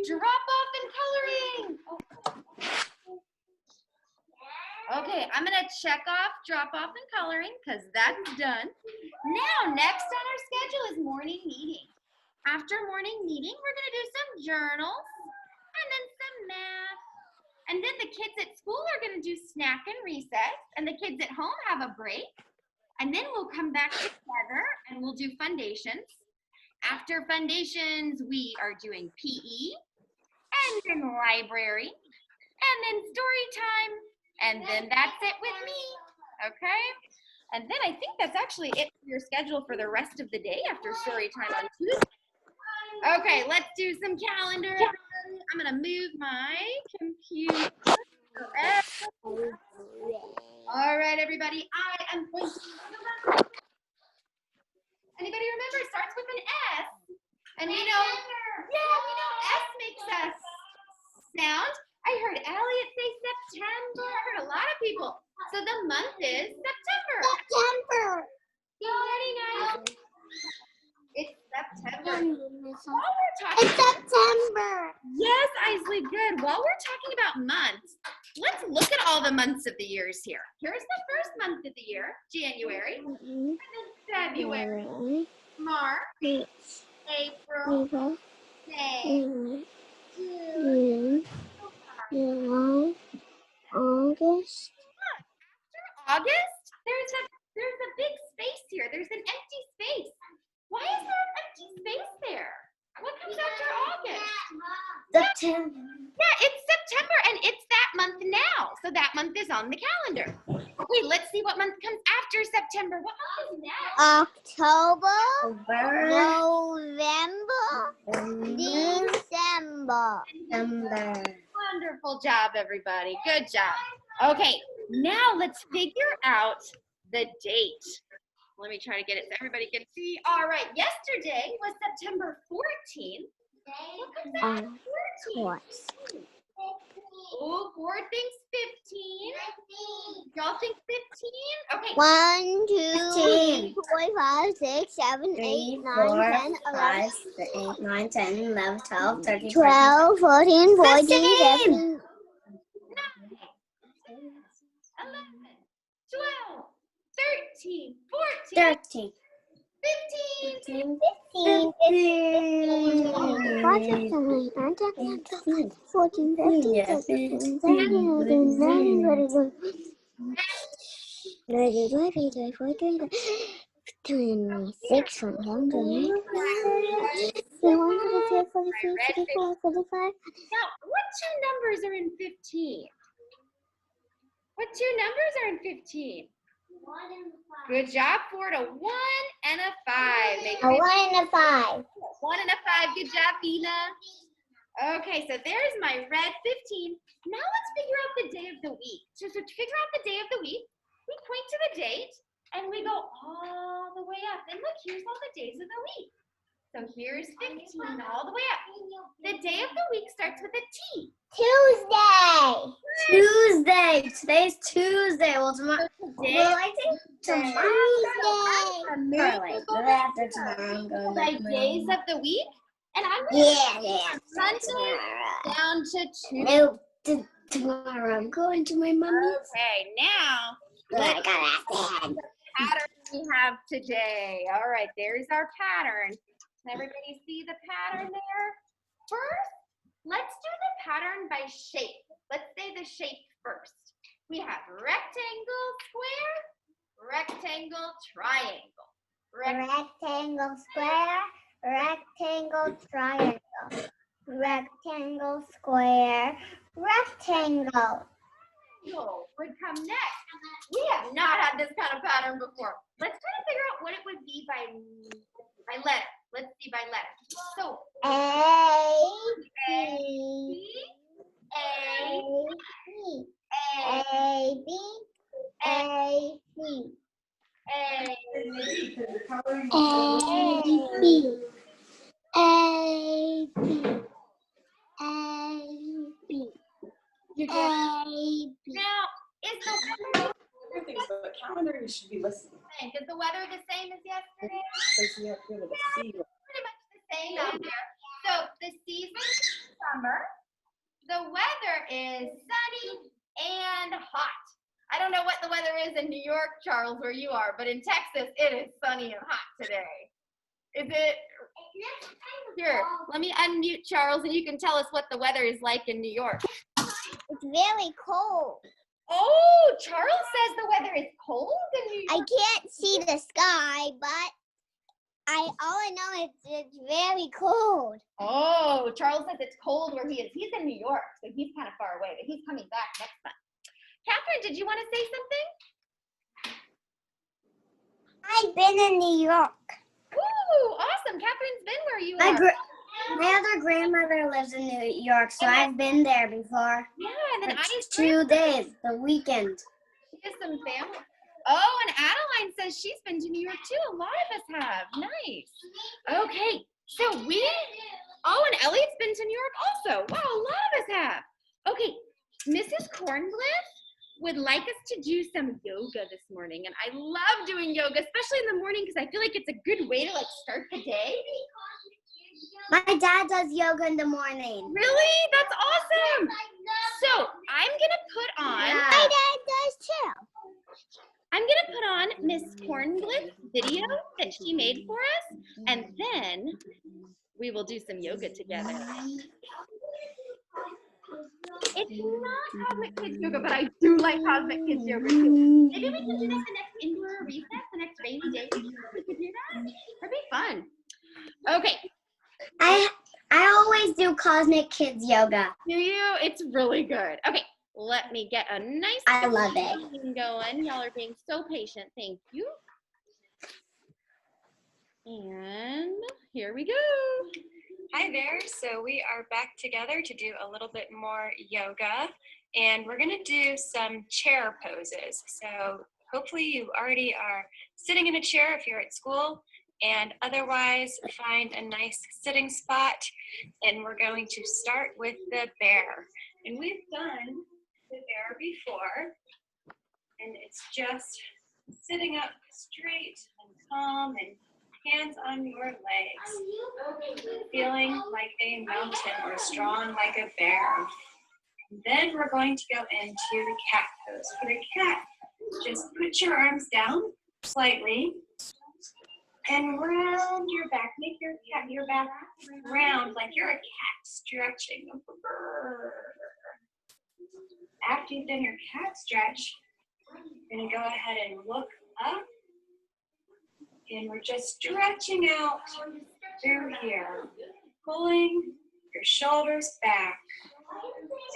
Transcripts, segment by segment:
drop off and coloring. Okay, I'm gonna check off drop off and coloring because that's done. Now, next on our schedule is morning meeting. After morning meeting, we're gonna do some journals and then some math. And then the kids at school are gonna do snack and recess, and the kids at home have a break. And then we'll come back together and we'll do foundations. After foundations, we are doing PE, and then library, and then story time, and then that's it with me, okay? And then I think that's actually it for your schedule for the rest of the day after story time on Tuesday. Okay, let's do some calendar. I'm gonna move my computer. All right, everybody, I am going to anybody remember it starts with an S? And we know, S makes us sound. I heard Elliot say September. I heard a lot of people. So the month is September. September. Very nice. It's September. It's September. Yes, Isley, good. While we're talking about months, let's look at all the months of the years here. Here's the first month of the year, January, and then February, March, April, May, June, August. After August, there's a big space here. There's an empty space. Why is there an empty space there? What comes after August? September. Yeah, it's September, and it's that month now. So that month is on the calendar. Okay, let's see what month comes after September. What month is that? October, November, December. Wonderful job, everybody. Good job. Okay, now let's figure out the date. Let me try to get it so everybody can see. All right, yesterday was September 14th. What comes after 14th? Oh, 4 thinks 15. Y'all think 15? Okay. 1, 2, 3, 4, 5, 6, 7, 8, 9, 10, 11, 8, 9, 10, 11, 12, 13, 12, 14, 14, 15, 11, 12, 13, 14, 13, 15. 15, 14, 15, 16, 17, 26, 100, 45. Now, what two numbers are in 15? What two numbers are in 15? 1 and 5. Good job, Ford. A 1 and a 5. Make A 1 and a 5. 1 and a 5. Good job, Bina. Okay, so there's my red 15. Now let's figure out the day of the week. So to figure out the day of the week, we point to the date and we go all the way up. And look, here's all the days of the week. So here's 15 all the way up. The day of the week starts with a T. Tuesday. Today's Tuesday. Well, tomorrow. Well, I think tomorrow. After tomorrow, I'm going Like back to days of the week. And I'm going to Yeah. Sunday down to Tuesday. No, tomorrow I'm going to my mommy's. Okay, now I let's got see the pattern we have today. All right, there's our pattern. Can everybody see the pattern there? First, let's do the pattern by shape. Let's say the shape first. We have rectangle, square, rectangle, triangle. rectangle, square, rectangle, triangle, rectangle, square, rectangle. Rectangle would come next. We have not had this kind of pattern before. Let's try to figure out what it would be by letter. Let's see by letter. So A, B, A, A, B, A, C, A, A, B, A, B, A, B, you get A, B. now is the weather Other things, but calendar you should be listening. is the weather the same as yesterday? Because you have to go to the sea. Pretty much the same out there. So the seasons summer. The weather is sunny and hot. I don't know what the weather is in New York, Charles, where you are, but in Texas, it is sunny and hot today. Is it? Here, let me unmute Charles, and you can tell us what the weather is like in New York. It's very cold. Oh, Charles says the weather is cold in New York. I can't see the sky, but all I know is it's very cold. Oh, Charles says it's cold where he is. He's in New York, so he's kind of far away, but he's coming back next month. Catherine, did you want to say something? I've been in New York. Ooh, awesome. Catherine's been where you are. My other grandmother lives in New York, so I've been there before. Yeah, and then For Adi's 2 days, the weekend. She has some family. Oh, and Adeline says she's been to New York too. A lot of us have. Nice. Okay, so oh, and Elliot's been to New York also. Wow, a lot of us have. Okay, Mrs. Cornbliss would like us to do some yoga this morning, and I love doing yoga, especially in the morning because I feel like it's a good way to like start the day. My dad does yoga in the morning. Really? That's awesome. So I'm gonna put on. Yeah. My dad does too. I'm gonna put on Miss Cornbliss' video that she made for us, and then we will do some yoga together. It's not Cosmic Kids Yoga, but I do like Cosmic Kids Yoga too. Maybe we can do this the next indoor recess, the next rainy day. We could do that. That'd be fun. Okay. I always do Cosmic Kids Yoga. Do you? It's really good. Okay. Let me get a nice I love it. thing going. Y'all are being so patient. Thank you. And here we go. Hi there. So we are back together to do a little bit more yoga, and we're going to do some chair poses. So hopefully you already are sitting in a chair if you're at school, and otherwise find a nice sitting spot, and we're going to start with the bear. And we've done the bear before, and it's just sitting up straight and calm and hands on your legs, feeling like a mountain or strong like a bear. And then we're going to go into the cat pose. For the cat, just put your arms down slightly and round your back. Make your back round like you're a cat stretching. After you've done your cat stretch, you're going to go ahead and look up. And we're just stretching out through here, pulling your shoulders back.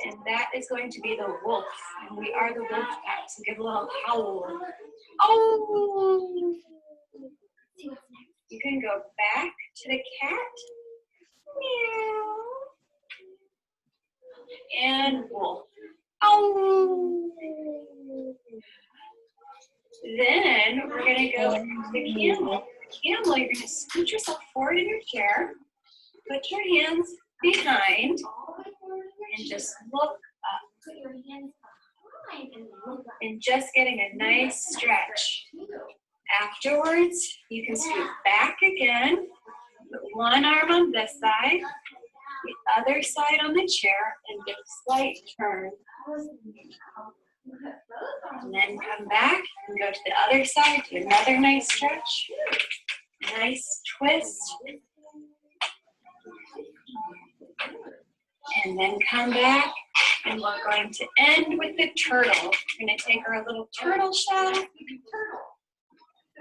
And that is going to be the wolf. And we are the wolf pack, so give a little howl. Oh! You can go back to the cat. Meow. And wolf. Oh! Then we're going to go into the camel. Camel, you're going to scoot yourself forward in your chair. Put your hands behind and just look up. Put your hands behind and look up. And just getting a nice stretch. Afterwards, you can scoot back again. Put one arm on this side, the other side on the chair, and give a slight turn. And then come back and go to the other side, do another nice stretch, nice twist. And then come back, and we're going to end with the turtle. We're going to take our little turtle shell. So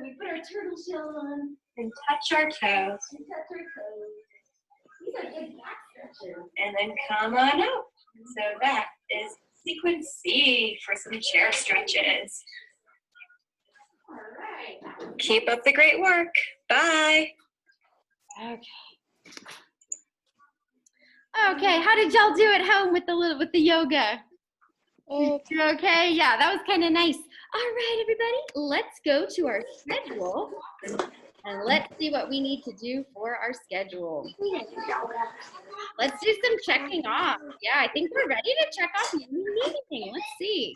we put our turtle shell on and touch our toes. These are good back stretches. And then come on up. So that is sequence C for some chair stretches. All right. Keep up the great work. Bye. Okay. Okay, how did y'all do at home with the yoga? Okay, yeah, that was kind of nice. All right, everybody, let's go to our schedule and let's see what we need to do for our schedule. Let's do some checking off. Yeah, I think we're ready to check off meeting. Let's see.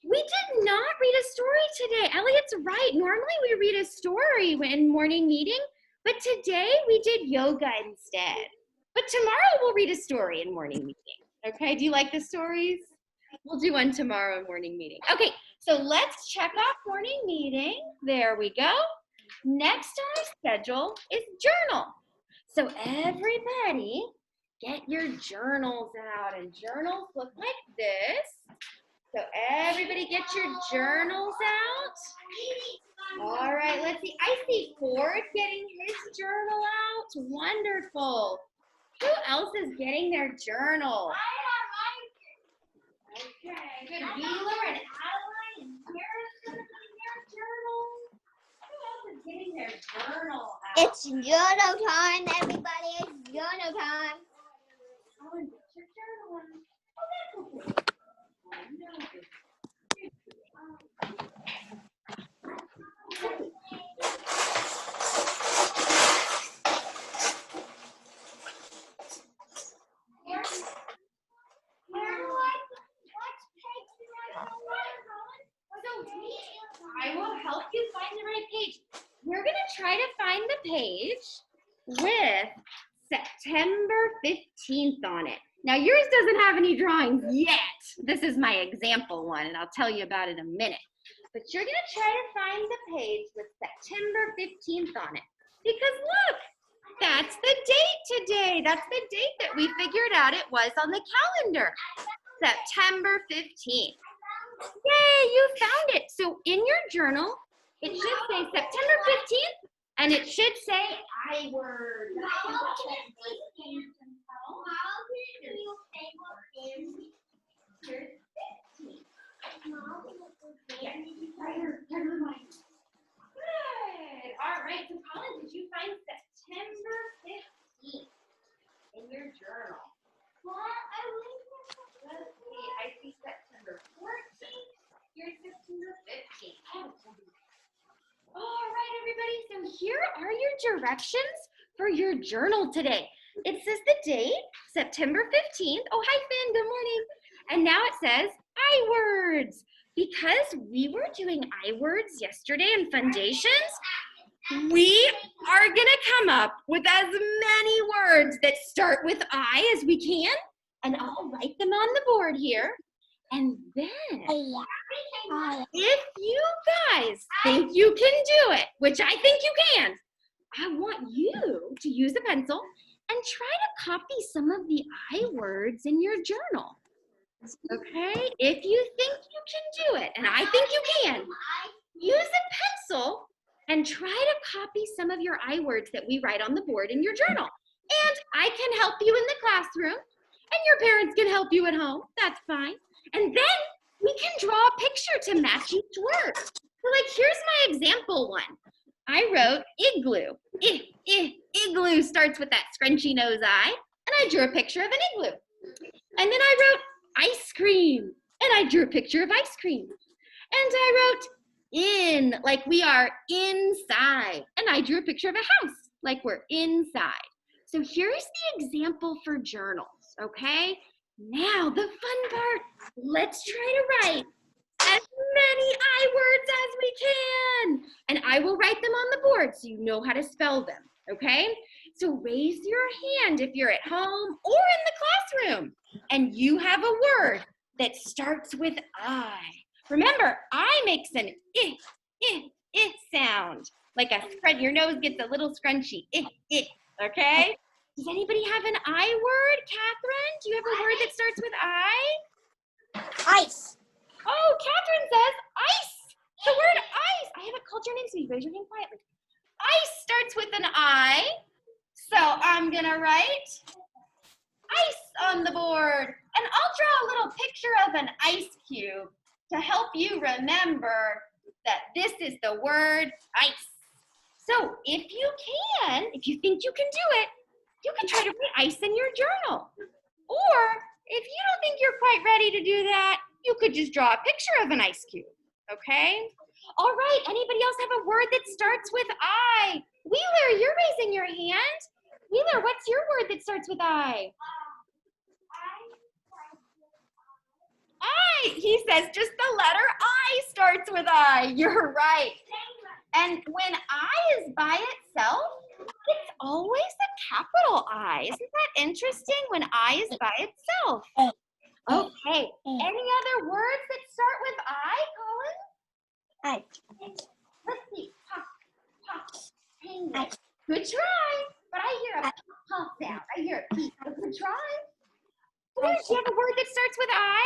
We did not read a story today. Elliot's right. Normally we read a story in morning meeting, but today we did yoga instead. But tomorrow we'll read a story in morning meeting. Okay, do you like the stories? We'll do one tomorrow in morning meeting. Okay, so let's check off morning meeting. There we go. Next on our schedule is journal. So everybody get your journals out, and journals look like this. So everybody get your journals out. All right, let's see. I see Ford getting his journal out. Wonderful. Who else is getting their journal? Okay, good. Wheeler and Adeline and Kara's gonna be their journal. Who else is getting their journal out? It's journal time, everybody. It's journal time. Oh, and get your journal out. Oh, that's okay. Oh, no. I will help you find the right page. We're going to try to find the page with September 15th on it. Now, yours doesn't have any drawings yet. This is my example one, and I'll tell you about it in a minute. But you're going to try to find the page with September 15th on it. Because look, that's the date today. That's the date that we figured out it was on the calendar. September 15th. Yay, you found it. So in your journal, it should say September 15th, and it should say I word. Good. All right, so Colin, did you find September 15th in your journal? Let's see, I see September 14th. Here's September 15th. All right, everybody, so here are your directions for your journal today. It says the date, September 15th. Oh, hi, Finn, good morning. And now it says I-words. Because we were doing I-words yesterday in Foundations, we are gonna come up with as many words that start with I as we can, and I'll write them on the board here. And then, if you guys think you can do it, which I think you can, I want you to use a pencil and try to copy some of the I words in your journal. Okay? If you think you can do it, and I think you can, use a pencil and try to copy some of your I words that we write on the board in your journal. And I can help you in the classroom, and your parents can help you at home. That's fine. And then we can draw a picture to match each word. So like, here's my example one. I wrote igloo. Igloo starts with that scrunchy nose I, and I drew a picture of an igloo. And then I wrote ice cream, and I drew a picture of ice cream. And I wrote in, like we are inside, and I drew a picture of a house, like we're inside. So here's the example for journals, okay? Now the fun part, let's try to write as many I words as we can. And I will write them on the board so you know how to spell them, okay? So raise your hand if you're at home or in the classroom and you have a word that starts with I. Remember, I makes an sound. Like a scrunch, your nose gets a little scrunchy, okay? Does anybody have an I word? Catherine, do you have a word that starts with I? Ice. Oh, Catherine says ice. The word ice. I haven't called your name, so you raise your hand quietly. Ice starts with an I. So I'm gonna write ice on the board. And I'll draw a little picture of an ice cube to help you remember that this is the word ice. So if you can, if you think you can do it, you can try to write ice in your journal. Or if you don't think you're quite ready to do that, you could just draw a picture of an ice cube, okay? All right, anybody else have a word that starts with I? Wheeler, you're raising your hand. Wheeler, what's your word that starts with I? I, he says just the letter I starts with I. You're right. And when I is by itself, It's always a capital I. Isn't that interesting when I is by itself? Okay. Any other words that start with I, Colin? Let's see. Pop, pop, penguin. Good try. But I hear a pop sound. I hear a peep. Good try. Ford, do you have a word that starts with I?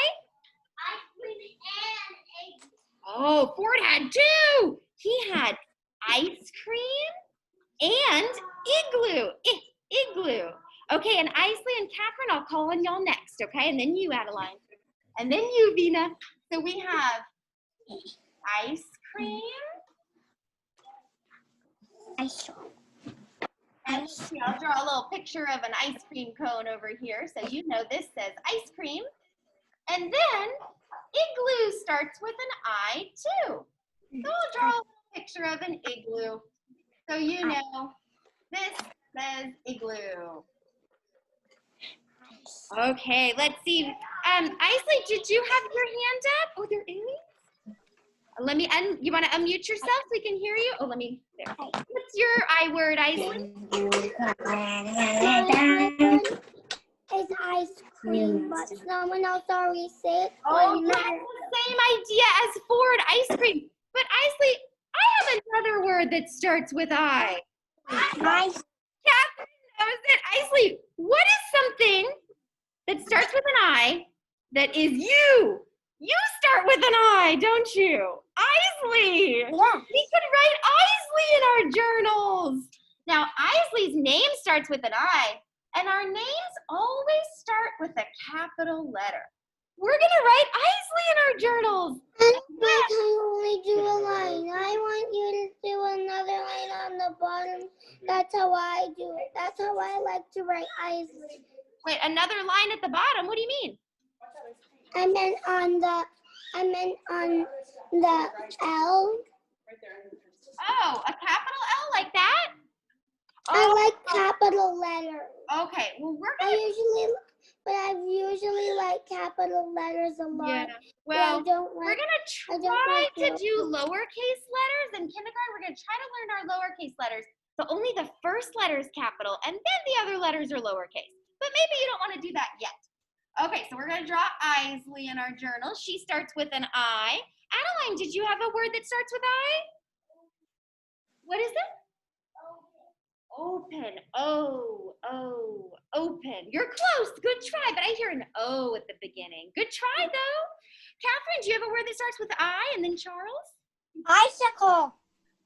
Oh, Ford had two. He had ice cream and igloo. Igloo. Okay, and Isley and Catherine, I'll call on y'all next, okay? And then you, Adeline. And then you, Vina. So we have ice cream. And let's see, I'll draw a little picture of an ice cream cone over here so you know this says ice cream. And then igloo starts with an I too. So I'll draw a little picture of an igloo so you know this says igloo. Okay, let's see. Isley, did you have your hand up? Oh, there is. Let me, you want to unmute yourself so we can hear you? Oh, let me, there. What's your I word, Isley? It's ice cream, but someone else already said. Oh, that's the same idea as Ford, ice cream. But Isley, I have another word that starts with I. Catherine knows it. Isley, what is something that starts with an I that is you? You start with an I, don't you? Isley. Yeah. We could write Isley in our journals. Now, Isley's name starts with an I, and our names always start with a capital letter. We're going to write Isley in our journals. I can only do a line. I want you to do another line on the bottom. That's how I do it. That's how I like to write Isley. Wait, another line at the bottom? What do you mean? I meant on the L. Oh, a capital L like that? I like capital letters. Okay, well, we're I going usually like capital letters a lot. yeah. But Well, I don't we're like. going to don't try like to no- do lowercase letters. In kindergarten, we're going to try to learn our lowercase letters. So only the first letter is capital, and then the other letters are lowercase. But maybe you don't want to do that yet. Okay, so we're going to draw Isley in our journal. She starts with an I. Adeline, did you have a word that starts with I? What is it? Open. Open. You're close. Good try, but I hear an O at the beginning. Good try, though. Catherine, do you have a word that starts with I? And then Charles? Icicle.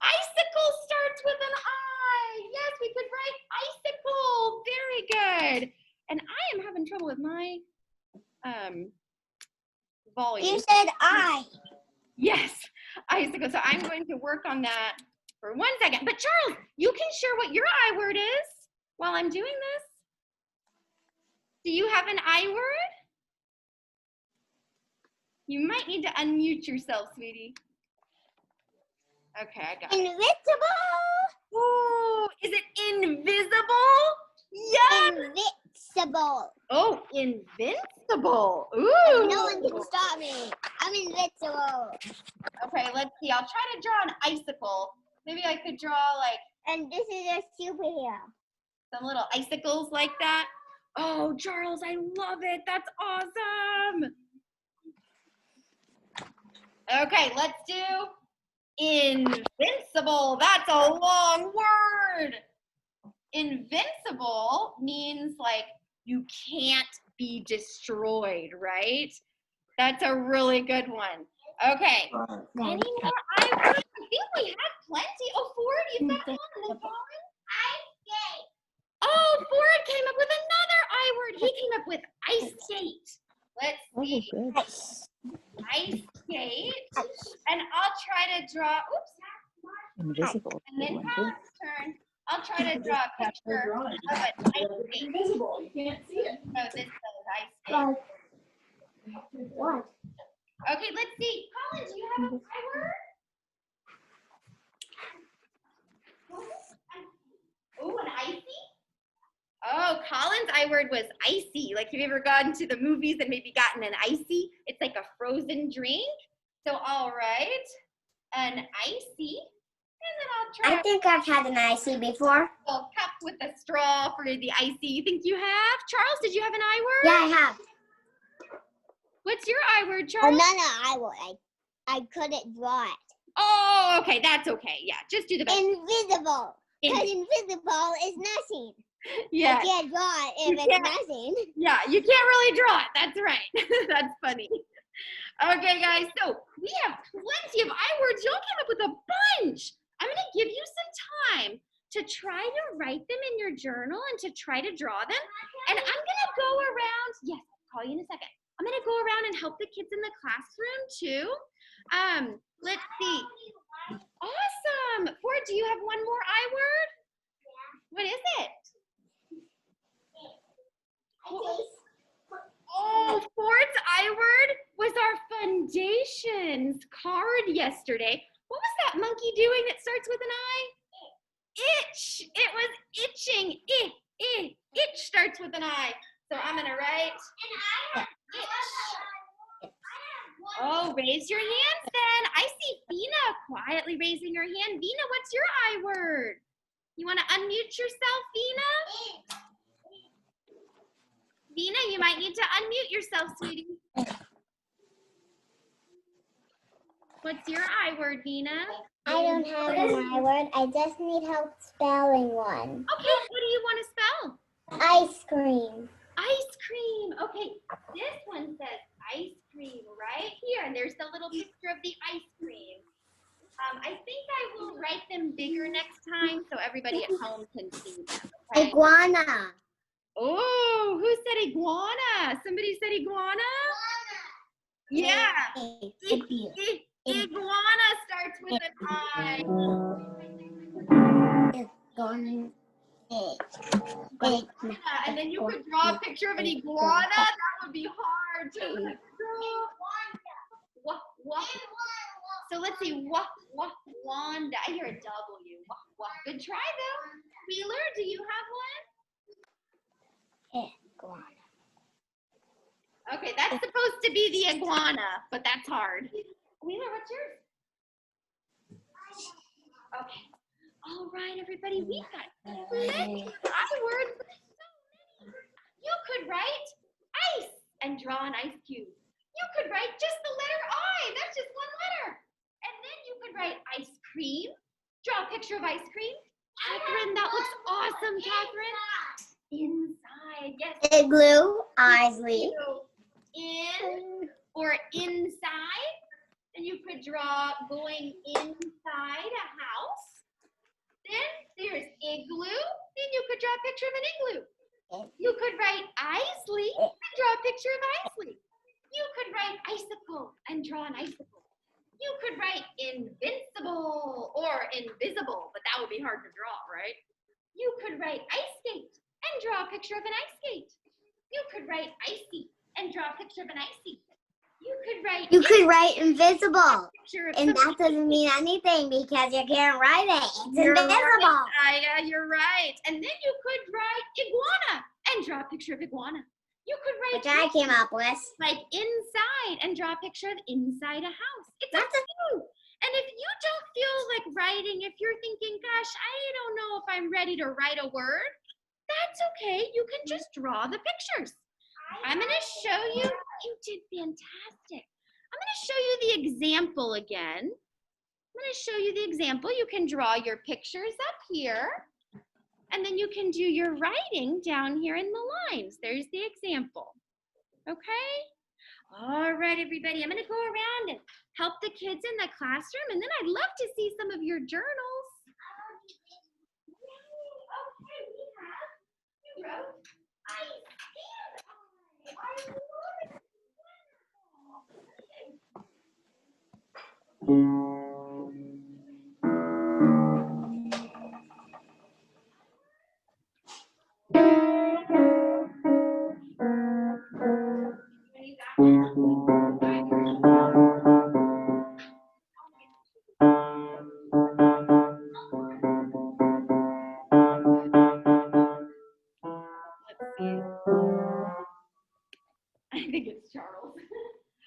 Icicle starts with an I. Yes, we could write icicle. Very good. And I am having trouble with my volume. You said I. Yes, icicle. So I'm going to work on that for 1 second. But Charles, you can share what your I word is while I'm doing this. Do you have an I word? You might need to unmute yourself, sweetie. Okay, I got it. Invisible. Ooh, is it invisible? Yes. Invincible. Oh, invincible. Ooh. No one can stop me. I'm invincible. Okay, let's see. I'll try to draw an icicle. Maybe I could draw like And this is a superhero. some little icicles like that. Oh, Charles, I love it. That's awesome. Okay, let's do invincible. That's a long word. Invincible means like you can't be destroyed, right? That's a really good one. Okay. Any more I words? I think we have plenty. Oh, Ford, you've got one. And then Colin? Oh, Ford came up with another I word. He came up with ice skate. Let's see. Ice skate. And I'll try to draw, oops. Invisible. And then Colin's turn. I'll try to draw a picture of an ice skate. Invisible, you can't see it. So this says ice skate. What? Okay, let's see. Colin, do you have a I word? Oh, an icy? Oh, Colin's I word was icy. Like, have you ever gone to the movies and maybe gotten an icy? It's like a frozen drink. So, all right, an icy. And then I'll try I think I've had an icy before. a little cup with a straw for the icy. You think you have? Charles, did you have an I word? Yeah, I have. What's your I word, Oh, Charles? no, I would. I couldn't draw it. Oh, okay, that's okay. Yeah, just do the best. Invisible. In- Because invisible is nothing. yeah, I can't draw it if You it's can't. nothing. yeah, you can't really draw it. That's right. That's funny. Okay, guys, so we have plenty of I words. Y'all came up with a bunch. I'm going to give you some time to try to write them in your journal and to try to draw them. And I'm going to go around. Yes, I'll call you in a second. I'm going to go around and help the kids in the classroom too. Let's see. Awesome. Ford, do you have one more I word? What is it? Oh, Ford's I word was our foundations card yesterday. What was that monkey doing that starts with an I? Itch. It was itching. Itch starts with an I. So I'm going to write itch. Oh, raise your hands then. I see Vina quietly raising her hand. Vina, what's your I word? You want to unmute yourself, Vina? Vina, you might need to unmute yourself, sweetie. What's your I word, Vina? I don't have an I word. I just need help spelling one. Okay, what do you want to spell? Ice cream. Ice cream. Okay, this one says ice cream right here, and there's the little picture of the ice cream. I think I will write them bigger next time so everybody at home can see them. Okay? Iguana. Oh, who said iguana? Somebody said iguana? Yeah. Iguana starts with an I. And then you could draw a picture of an iguana. That would be hard to draw. So let's see. Wanda. I hear a W. Good try though. Wheeler, do you have one? Okay, that's supposed to be the iguana, but that's hard. Wheeler, what's yours? Okay. All right, everybody, we've got plenty of I words. You could write ice and draw an ice cube. You could write just the letter I. That's just one letter. And then you could write ice cream. Draw a picture of ice cream. Catherine, that looks awesome, Catherine. Inside, yes. Igloo. Isley. In or inside. And you could draw going inside a house. Then there's igloo. Then you could draw a picture of an igloo. You could write Isley and draw a picture of Isley. You could write icicle and draw an icicle. You could write invincible or invisible, but that would be hard to draw, right? You could write ice skate and draw a picture of an ice skate. You could write icy and draw a picture of an icy. You could write invisible. picture of And that doesn't mean anything because you can't write it. It's invisible. Aya, you're right. And then you could write iguana and draw a picture of iguana. You could write Which I came up with. like inside and draw a picture of inside a house. It's up That's to you. And if you don't feel like writing, if you're thinking, gosh, I don't know if I'm ready to write a word, that's okay. You can just draw the pictures. I'm going to show you. You did fantastic. I'm going to show you the example again. I'm going to show you the example. You can draw your pictures up here. And then you can do your writing down here in the lines. There's the example. Okay? All right, everybody. I'm going to go around and help the kids in the classroom. And then I'd love to see some of your journals. Okay, you wrote ice. I think it's Charles.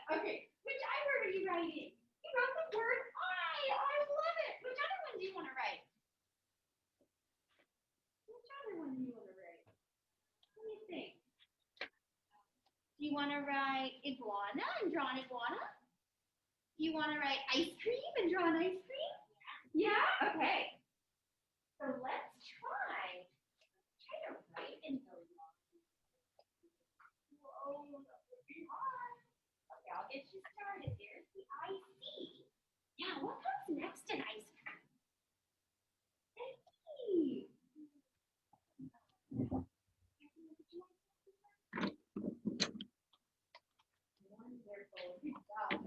Okay, which I word are you writing? You wrote the word I. I love it. Which other one do you want to Do you want to write iguana and draw an iguana? Do you want to write ice cream and draw an ice cream? Yeah? Okay. So let's try to write in the Okay, I'll get you started. There's the IC. Yeah, what comes next in ice cream? Hey. Wonderful. Good job.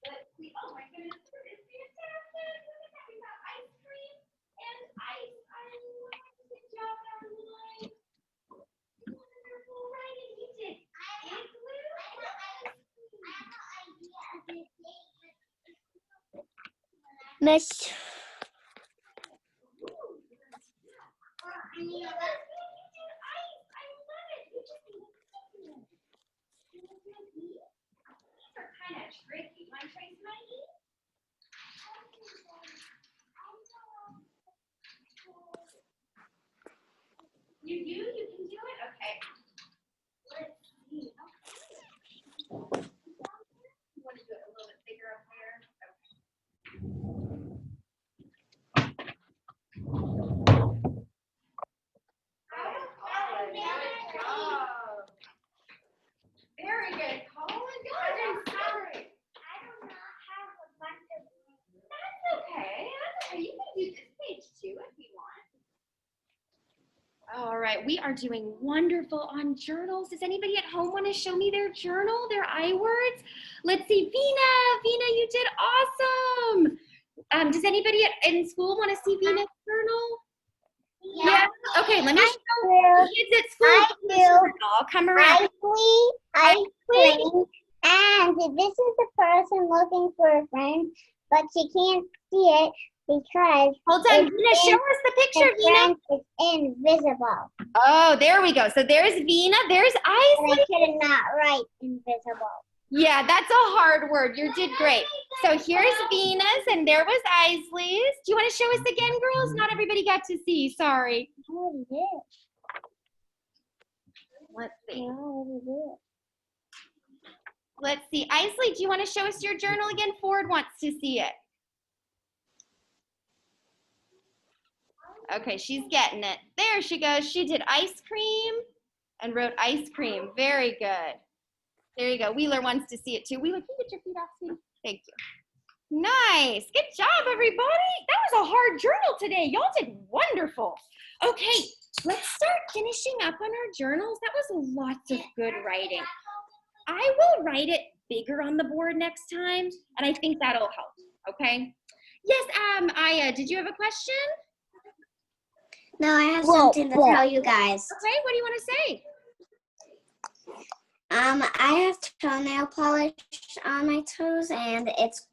Let's see. Oh my goodness, this is fantastic. Look at that. We got ice cream and ice. I love it. Good job, Caroline. Wonderful writing. You did. Igloo. Miss. These are kind of tricky. Want to try Smiley? You do? You can do it? Okay. Let's see. You want to do it a little bit bigger up there? Okay. Very good, Colin. I'm sorry. That's okay. That's okay. You can do this page too if you want. All right, we are doing wonderful on journals. Does anybody at home want to show me their journal, their iWords? Let's see, Vina. Vina, you did awesome. Does anybody in school want to see Vina's journal? Yeah. Okay, let me show the kids at school. I do. I'll come around. Ice cream. And this is the person looking for a friend, but she can't see it because Hold on, Vina, show us the picture, the Vina. friend is invisible. Oh, there we go. So there's Vina, there's And I Isley. should not write invisible. Yeah, that's a hard word. You did great. So here's Venus, and there was Isley's. Do you want to show us again, girls? Not everybody got to see. Sorry. Oh, it is. Let's see. Oh, it is. Let's see. Isley, do you want to show us your journal again? Ford wants to see it. Okay, she's getting it. There she goes. She did ice cream and wrote ice cream. Very good. There you go. Wheeler wants to see it too. Wheeler, can you get your feet off, sweetie? Thank you. Nice. Good job, everybody. That was a hard journal today. Y'all did wonderful. Okay, let's start finishing up on our journals. That was lots of good writing. I will write it bigger on the board next time, and I think that'll help, okay? Yes, Aya, did you have a question? No, I have something to tell you guys. Okay, what do you want to say? I have toenail polish on my toes, and it's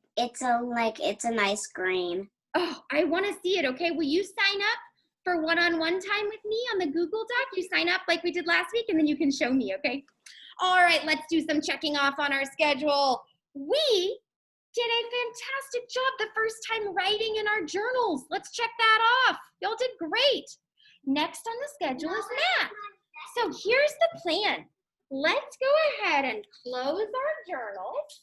a nice green. Oh, I want to see it, okay? Will you sign up for one-on-one time with me on the Google Doc? You sign up like we did last week, and then you can show me, okay? All right, let's do some checking off on our schedule. We did a fantastic job the first time writing in our journals. Let's check that off. Y'all did great. Next on the schedule is math. So here's the plan. Let's go ahead and close our journals.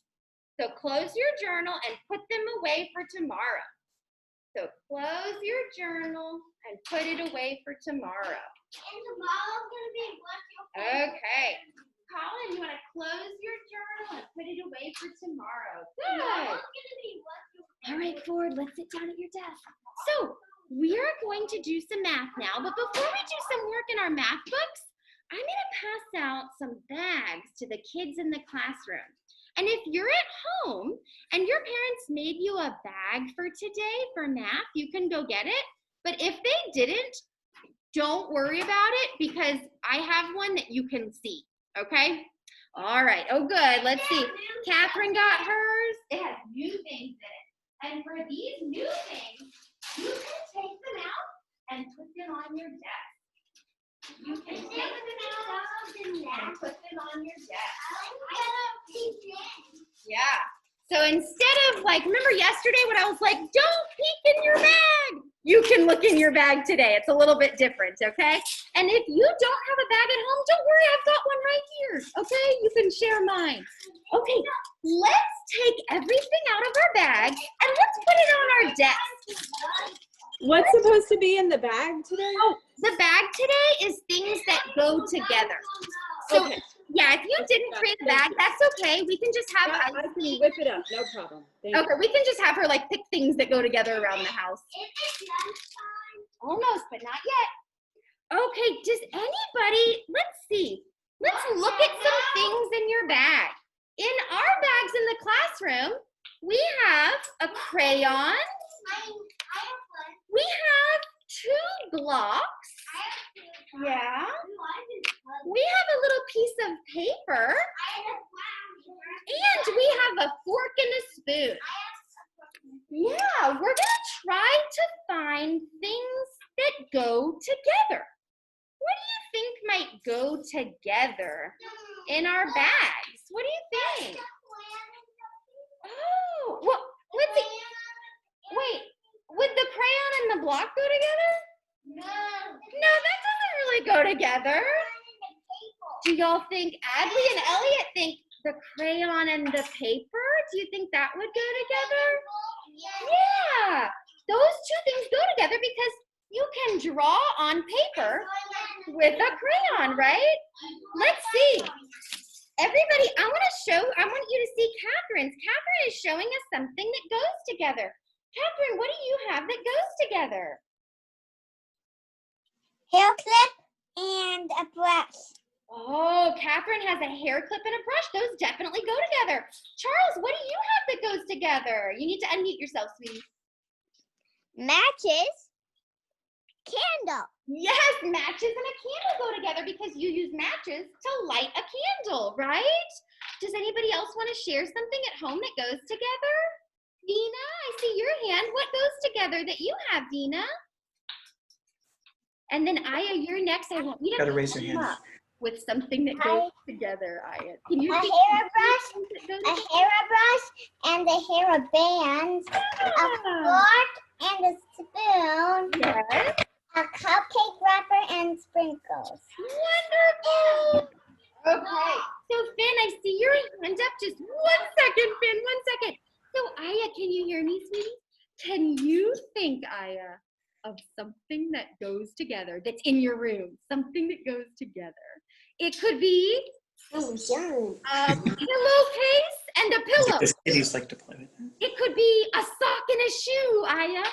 So close your journal and put them away for tomorrow. So close your journal and put it away for tomorrow. And tomorrow's gonna be what's your Okay. Colin, you want to close your journal and put it away for tomorrow. Good. All right, Ford, let's sit down at your desk. So we are going to do some math now, but before we do some work in our math books, I'm going to pass out some bags to the kids in the classroom. And if you're at home and your parents made you a bag for today for math, you can go get it. But if they didn't, don't worry about it because I have one that you can see. Okay? All right. Oh, good. Let's see. Catherine got hers. It has new things in it. And for these new things, you can take them out and put them on your desk. You can take them out and put them on your desk. Yeah. So instead of like, remember yesterday when I was like, don't peek in your bag? you can look in your bag today. It's a little bit different, okay? And if you don't have a bag at home, don't worry, I've got one right here, okay? You can share mine. Okay, let's take everything out of our bags and let's put it on our desk. What's supposed to be in the bag today? Oh, the bag today is things that go together. So, Okay. yeah, if you didn't create a bag, that's okay. We can just have I can whip it up, no problem. Thank you. Okay, we can just have her like pick things that go together around the house. Almost, but not yet. Okay, does anybody, let's see. Let's look at some things in your bag. In our bags in the classroom, we have a crayon. We have 2 blocks. Yeah. We have a little piece of paper. And we have a fork and a spoon. Yeah, we're gonna try to find things that go together. What do you think might go together in our bags? What do you think? Oh, well, let's see. Wait, would the crayon and the block go together? No, that doesn't really go together. Do y'all think Adley and Elliot think the crayon and the paper? Do you think that would go together? Yeah, those 2 things go together because you can draw on paper with a crayon, right? Let's see. Everybody, I want you to see Catherine's. Catherine is showing us something that goes together. Catherine, what do you have that goes together? Hair clip and a brush. Oh, Catherine has a hair clip and a brush. Those definitely go together. Charles, what do you have that goes together? You need to unmute yourself, sweetie. Matches. Candle. Yes, matches and a candle go together because you use matches to light a candle, right? Does anybody else want to share something at home that goes together? Dina, I see your hand. What goes together that you have, Dina? And then Aya, you're next. I want you to Gotta raise your come hand. up with something that goes together, Aya. Can you A think hairbrush, of things that go a together? hairbrush, and a hairband, a fork and a spoon, Yes. a cupcake wrapper, and sprinkles. Wonderful. Okay. So Finn, I see your hand up. Just 1 second, Finn. 1 second. So Aya, can you hear me, sweetie? Can you think, Aya, of something that goes together that's in your room? Something that goes together. It could be Oh, yum. a pillowcase and a pillow. The kitties like to play with it. It could be a sock and a shoe, Aya.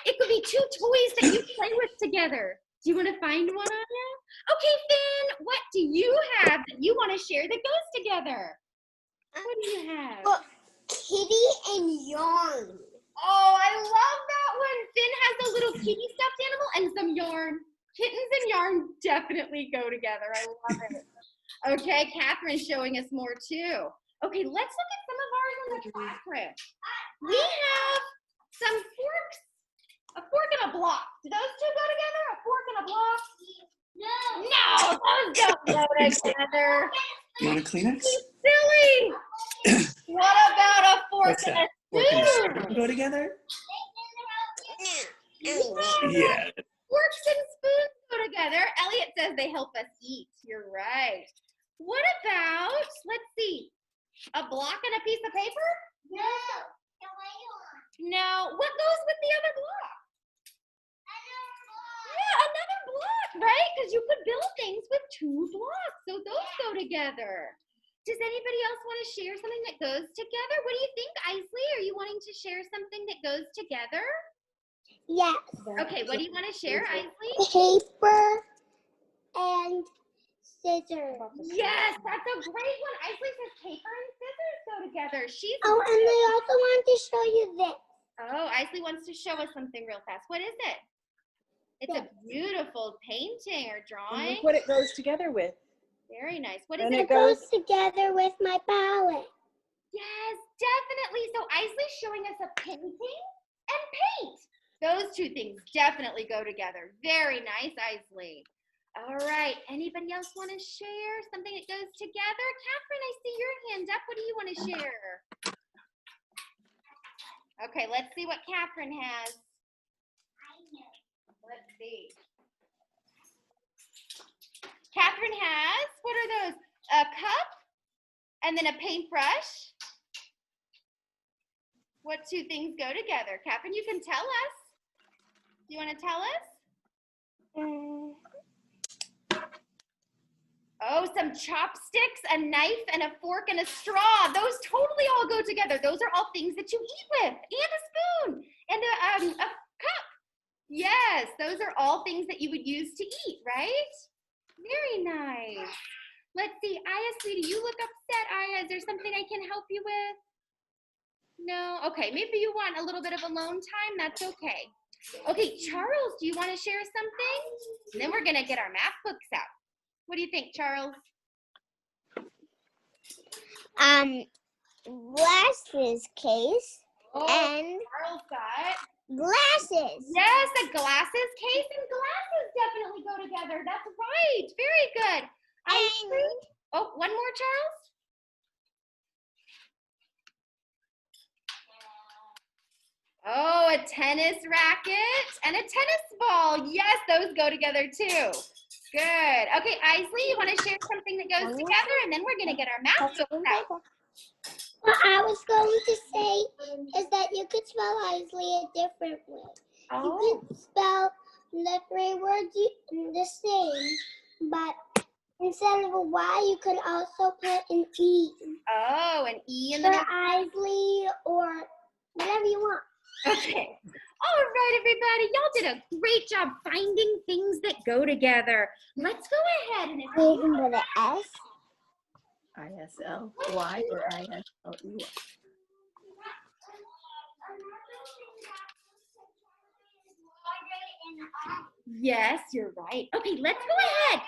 It could be 2 toys that you play with together. Do you want to find one, Aya? Okay, Finn, what do you have that you want to share that goes together? What do you have? Oh, kitty and yarn. Oh, I love that one. Finn has a little kitty stuffed animal and some yarn. Kittens and yarn definitely go together. I love it. Okay, Catherine's showing us more too. Okay, let's look at some of ours in the classroom. We have some forks, a fork and a block. Do those 2 go together? A fork and a block? No, those don't go together. You want a Kleenex? Silly. What about a fork What's and that? a Fork and spoon? spoon go together? Yeah. Yeah. Forks and spoons go together. Elliot says they help us eat. You're right. What about, let's see, a block and a piece of paper? No. What goes with the other block? Yeah, another block, right? Because you could build things with 2 blocks. So those go together. Does anybody else want to share something that goes together? What do you think, Isley? Are you wanting to share something that goes together? Yes. Okay, what do you want to share, Isley? Paper and scissors. Yes, that's a great one. Isley says paper and scissors go together. She's Oh, and I also want to show you this. Oh, Isley wants to show us something real fast. What is it? It's a beautiful painting or And drawing. look what it goes together with. Very nice. What is And it? It goes together with my palette. Yes, definitely. So Isley's showing us a painting and paint. Those 2 things definitely go together. Very nice, Isley. All right. Anybody else want to share something that goes together? Catherine, I see your hand up. What do you want to share? Okay, let's see what Catherine has. Let's see. Catherine has, what are those? A cup and then a paintbrush. What two things go together? Catherine, you can tell us. Do you want to tell us? Oh, some chopsticks, a knife, and a fork and a straw. Those totally all go together. Those are all things that you eat with, and a spoon, and a cup. Yes, those are all things that you would use to eat, right? Very nice. Let's see, Aya, sweetie, you look upset, Aya. Is there something I can help you with? No? Okay, maybe you want a little bit of alone time. That's okay. Okay, Charles, do you want to share something? And then we're going to get our math books out. What do you think, Charles? Glasses case Oh, and Charles got glasses. yes, a glasses case and glasses definitely go together. That's right. Very good. Oh, one more, Charles. Oh, a tennis racket and a tennis ball. Yes, those go together too. Good. Okay, Isley, you want to share something that goes together, and then we're going to get our math books out. What I was going to say is that you could spell Isley a different way. You could spell the three words the same, but instead of a Y, you could also put an E. Oh, an E in the For middle. Isley or whatever you want. Okay. All right, everybody. Y'all did a great job finding things that go together. Let's go ahead and if You you can put an S. ISLY or ISLE? yes, you're right. Okay, let's go ahead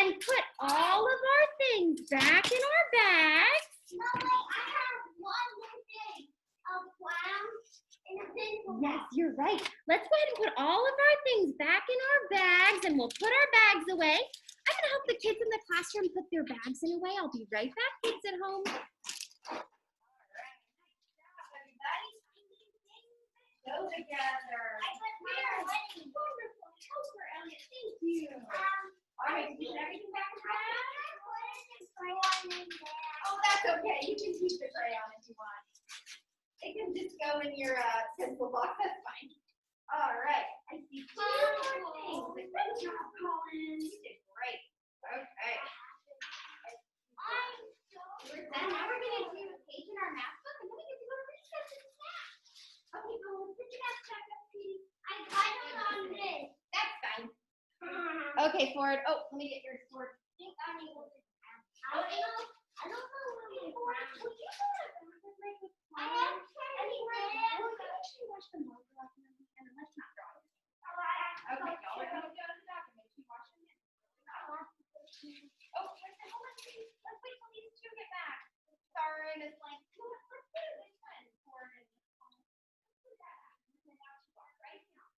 and put all of our things back in our bags. No, wait, I have one more thing. A clown and a pencil. Yes, you're right. Let's go ahead and put all of our things back in our bags and we'll put our bags away. I'm going to help the kids in the classroom put their bags in away. I'll be right back, kids at home. Go together. Wonderful. Thank you. All right, you put everything back in the bag? Oh, that's okay. You can keep the crayon if you want. It can just go in your pencil box. That's fine. All right. I see two more things. Good job, Colin. You did great. Okay. We're done. Now we're going to do a page in our math book, and then we get to go to recess and snack. Okay, Colin, put your math back up, please. I don't on this. That's fine. Okay, Ford. Oh, let me get yours, Ford. I don't know where we went. Would you go to the bathroom with I have Well, you actually wash the mug off and let's not draw it. Okay, y'all are gonna go to the bathroom. Make sure you wash your hands. Oh, let's wait till these two get back. Sarah and Miss Lang. Let's do this one. Ford and let's do that. And then out you are, right now.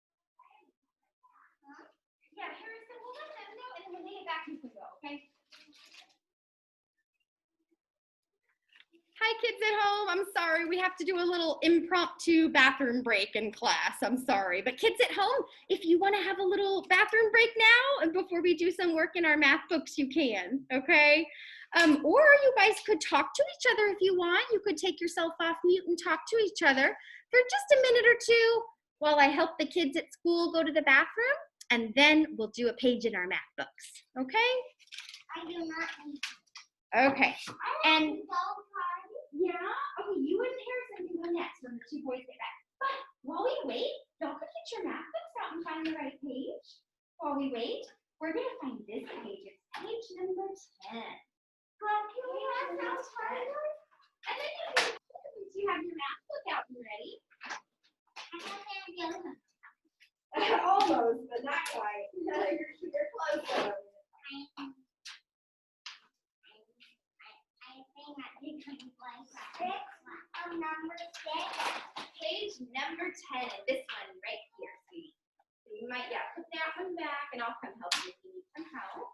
Yeah, Harrison, we'll let them know, and then when they get back, you can go, okay? Hi, kids at home. I'm sorry. We have to do a little impromptu bathroom break in class. I'm sorry. But kids at home, if you want to have a little bathroom break now and before we do some work in our math books, you can, okay? Or you guys could talk to each other if you want. You could take yourself off mute and talk to each other for just a minute or two while I help the kids at school go to the bathroom, and then we'll do a page in our math books, okay? I do not need Okay. And so yeah, okay, you and Harrison can go next when the two boys get back. But while we wait, y'all can get your math books out and find the right page. While we wait, we're gonna find this page. It's page number 10. Can we have some fun? And then you can, since you have your math book out and ready. Almost, but not quite. You're close though. Page number 10, and this one right here, sweetie. So you might, put that one back, and I'll come help you if you need some help.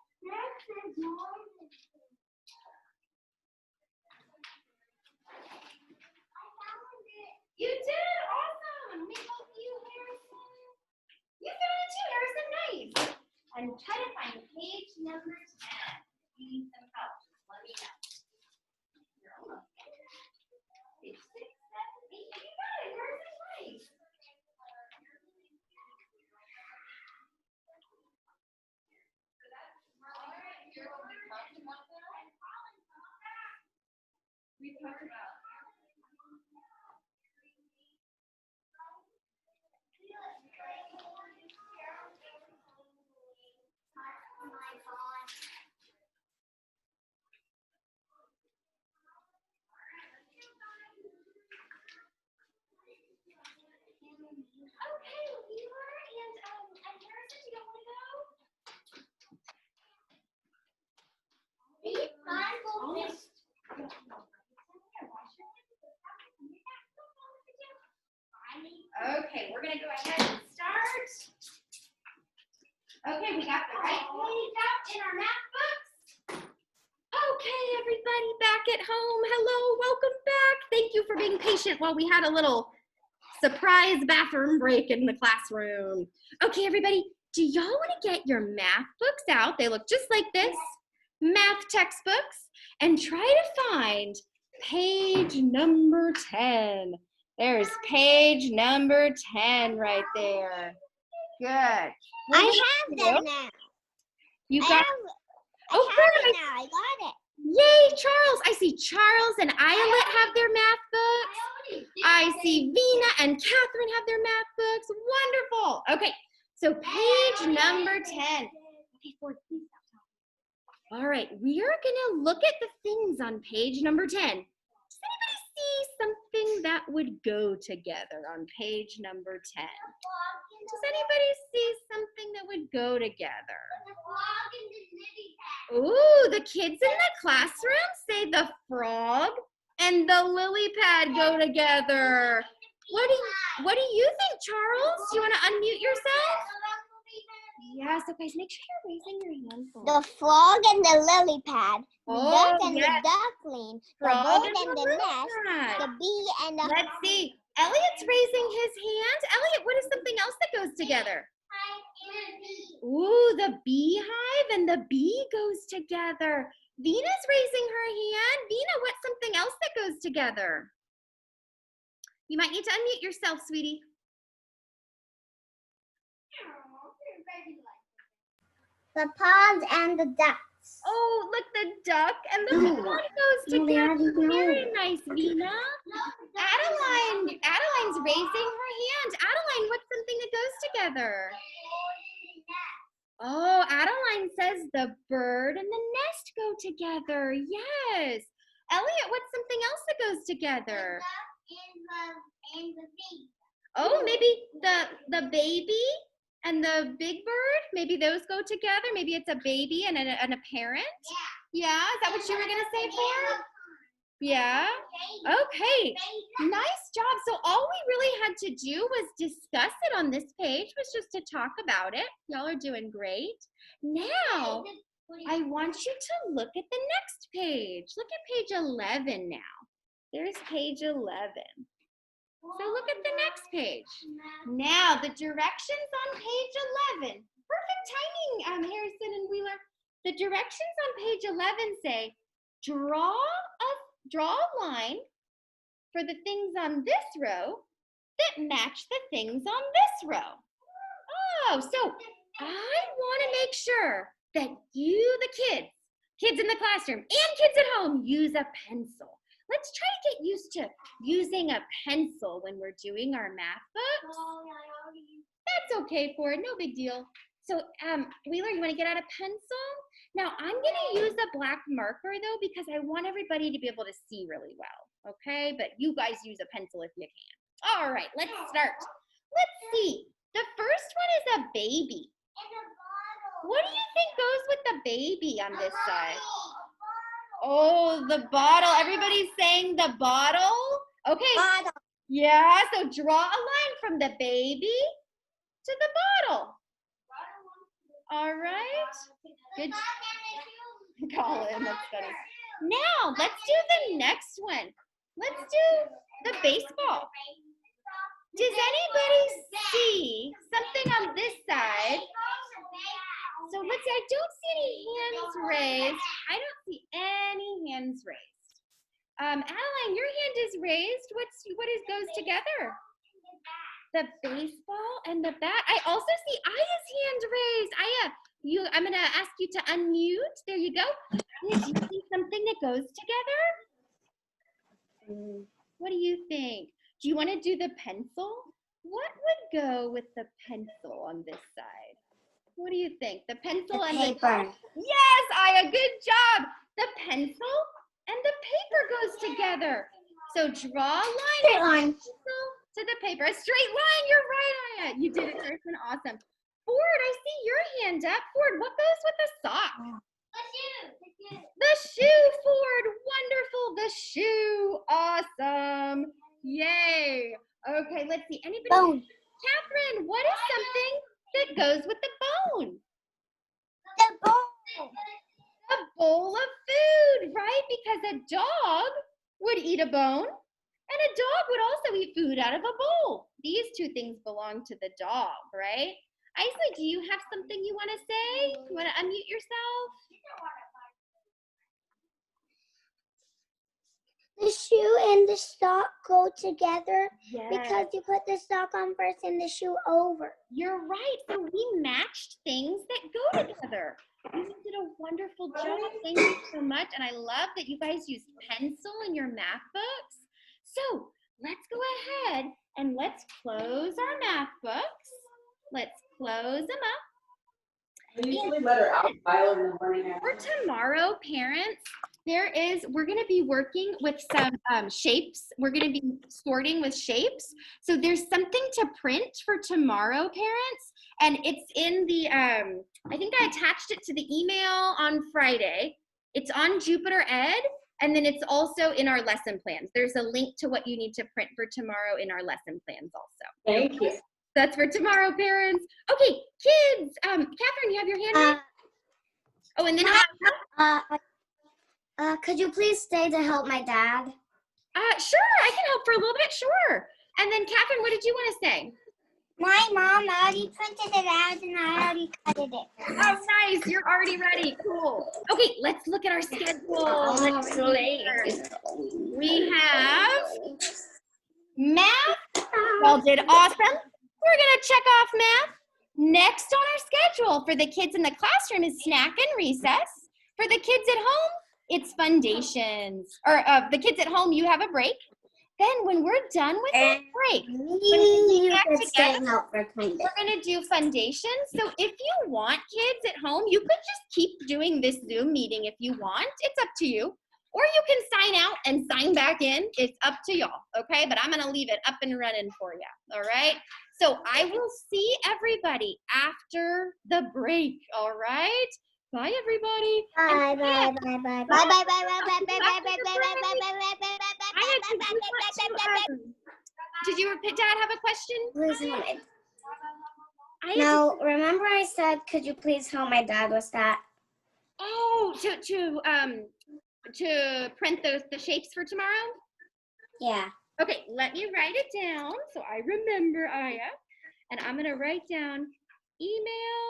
You did, awesome. Let me help you, Harrison. You found it too, Harrison. we'll try to find page number 10. You need some help. Let me know. You're almost there. Page 6, 7, 8. You got it. Where's the place? We talked about. Okay, Wheeler and Harrison, you don't want to go? Okay, we're gonna go ahead and start. Okay, we got the right page out in our math books. Okay, everybody back at home. Hello, welcome back. Thank you for being patient while we had a little surprise bathroom break in the classroom. Okay, everybody, do y'all want to get your math books out? They look just like this, math textbooks, and try to find page number 10. There's page number 10 right there. Good. I have them now. You I got have Oh, it good. now. I got it. Yay, Charles. I see Charles and Islet have their math books. I see Vina and Catherine have their math books. Wonderful. Okay, so page number 10. Okay, Ford, please stop talking. All right, we are going to look at the things on page number 10. Does anybody see something that would go together on page number 10? Does anybody see something that would go together? Ooh, the kids in the classroom say the frog and the lily pad go together. What do you think, Charles? Do you want to unmute yourself? Yes, okay, so make sure you're raising your hand. For The frog and the lily pad. The Oh, duck and yes. the duckling. The Frog bird and the lily nest. pad. The bee and the Let's see. Elliot's raising his hand. Elliot, what is something else that goes together? Ooh, the beehive and the bee goes together. Vina's raising her hand. Vina, what's something else that goes together? You might need to unmute yourself, sweetie. The pond and the ducks. Oh, look, the duck and the pond goes together. Very nice, Vina. Adeline's raising her hand. Adeline, what's something that goes together? Oh, Adeline says the bird and the nest go together. Yes. Elliot, what's something else that goes together? And the bee. Oh, maybe the baby and the big bird. Maybe those go together. Maybe it's a baby and a parent. Yeah. Is that what you were gonna say, for? Yeah. Okay. Nice job. So all we really had to do was discuss it on this page, was just to talk about it. Y'all are doing great. Now, I want you to look at the next page. Look at page 11 now. There's page 11. So look at the next page. Now, the directions on page 11. Perfect timing, Harrison and Wheeler. The directions on page 11 say, draw a line for the things on this row that match the things on this row. Oh, so I want to make sure that you, the kids in the classroom and kids at home, use a pencil. Let's try to get used to using a pencil when we're doing our math books. That's okay, Ford, no big deal. So, Wheeler, you want to get out a pencil? Now, I'm going to use a black marker, though, because I want everybody to be able to see really well, okay? But you guys use a pencil if you can. All right, let's start. Let's see. The first one is a baby. What do you think goes with the baby on this side? Oh, the bottle. Everybody's saying the bottle? Okay. Bottle. Yeah, so draw a line from the baby to the bottle. All right. Good. Colin, that's funny. Now, let's do the next one. Let's do the baseball. Does anybody see something on this side So let's see, I don't see any hands raised. I don't see any hands raised. Adeline, your hand is raised. What goes together? The baseball and the bat. I also see Aya's hand raised. Aya, I'm gonna ask you to unmute. There you go. Aya, do you see something that goes together? What do you think? Do you want to do the pencil? What would go with the pencil on this side? What do you think? The pencil The and paper. Yes, Aya, good job. The pencil and the paper goes together. So draw a line Straight from the line. pencil to the paper. A straight line. You're right, Aya. You did it, Kirsten. Awesome. Ford, I see your hand up. Ford, what goes with the sock? The shoe, Ford. Wonderful. The shoe. Awesome. Yay. Okay, let's see. Anybody? Bone. Catherine, what is something that goes with the bone? The bone. A bowl of food, right? Because a dog would eat a bone, and a dog would also eat food out of a bowl. These two things belong to the dog, right? Isley, do you have something you want to say? You want to unmute yourself? The shoe and the sock go together Yes. because you put the sock on first and the shoe over. You're right. So we matched things that go together. You did a wonderful job. Thank you so much. And I love that you guys used pencil in your math books. So let's go ahead and let's close our math books. Let's close them up. I usually let her out while in the morning. For tomorrow, parents, we're going to be working with some shapes. We're going to be sorting with shapes. So there's something to print for tomorrow, parents. And it's in the, I think I attached it to the email on Friday. It's on Jupiter Ed. And then it's also in our lesson plans. There's a link to what you need to print for tomorrow in our lesson plans also. Thank you. That's for tomorrow, parents. Okay, kids. Catherine, you have your hand raised? Oh, and then Could you please stay to help my dad? sure, I can help for a little bit, sure. And then Catherine, what did you want to say? My mom already printed it out and I already cut it. Oh, nice, you're already ready, cool. Okay, let's look at our schedule. Let's see. We have math, y'all did awesome. We're gonna check off math. Next on our schedule for the kids in the classroom is snack and recess. For the kids at home, it's foundations. Or the kids at home, you have a break. Then when we're done with that break, You back could stay together, and help for kind of. we're gonna do foundations. So if you want kids at home, you could just keep doing this Zoom meeting if you want. It's up to you. Or you can sign out and sign back in. It's up to y'all, okay? But I'm gonna leave it up and running for you, all right? So I will see everybody after the break, all right? Bye, everybody. Bye bye bye bye bye bye bye bye bye bye bye Did you, Dad, have a question? Please help me. I No, remember I said, could you please help my dad with that? Oh, to print the shapes for tomorrow? Yeah. Okay, let me write it down so I remember, Aya. And I'm gonna write down email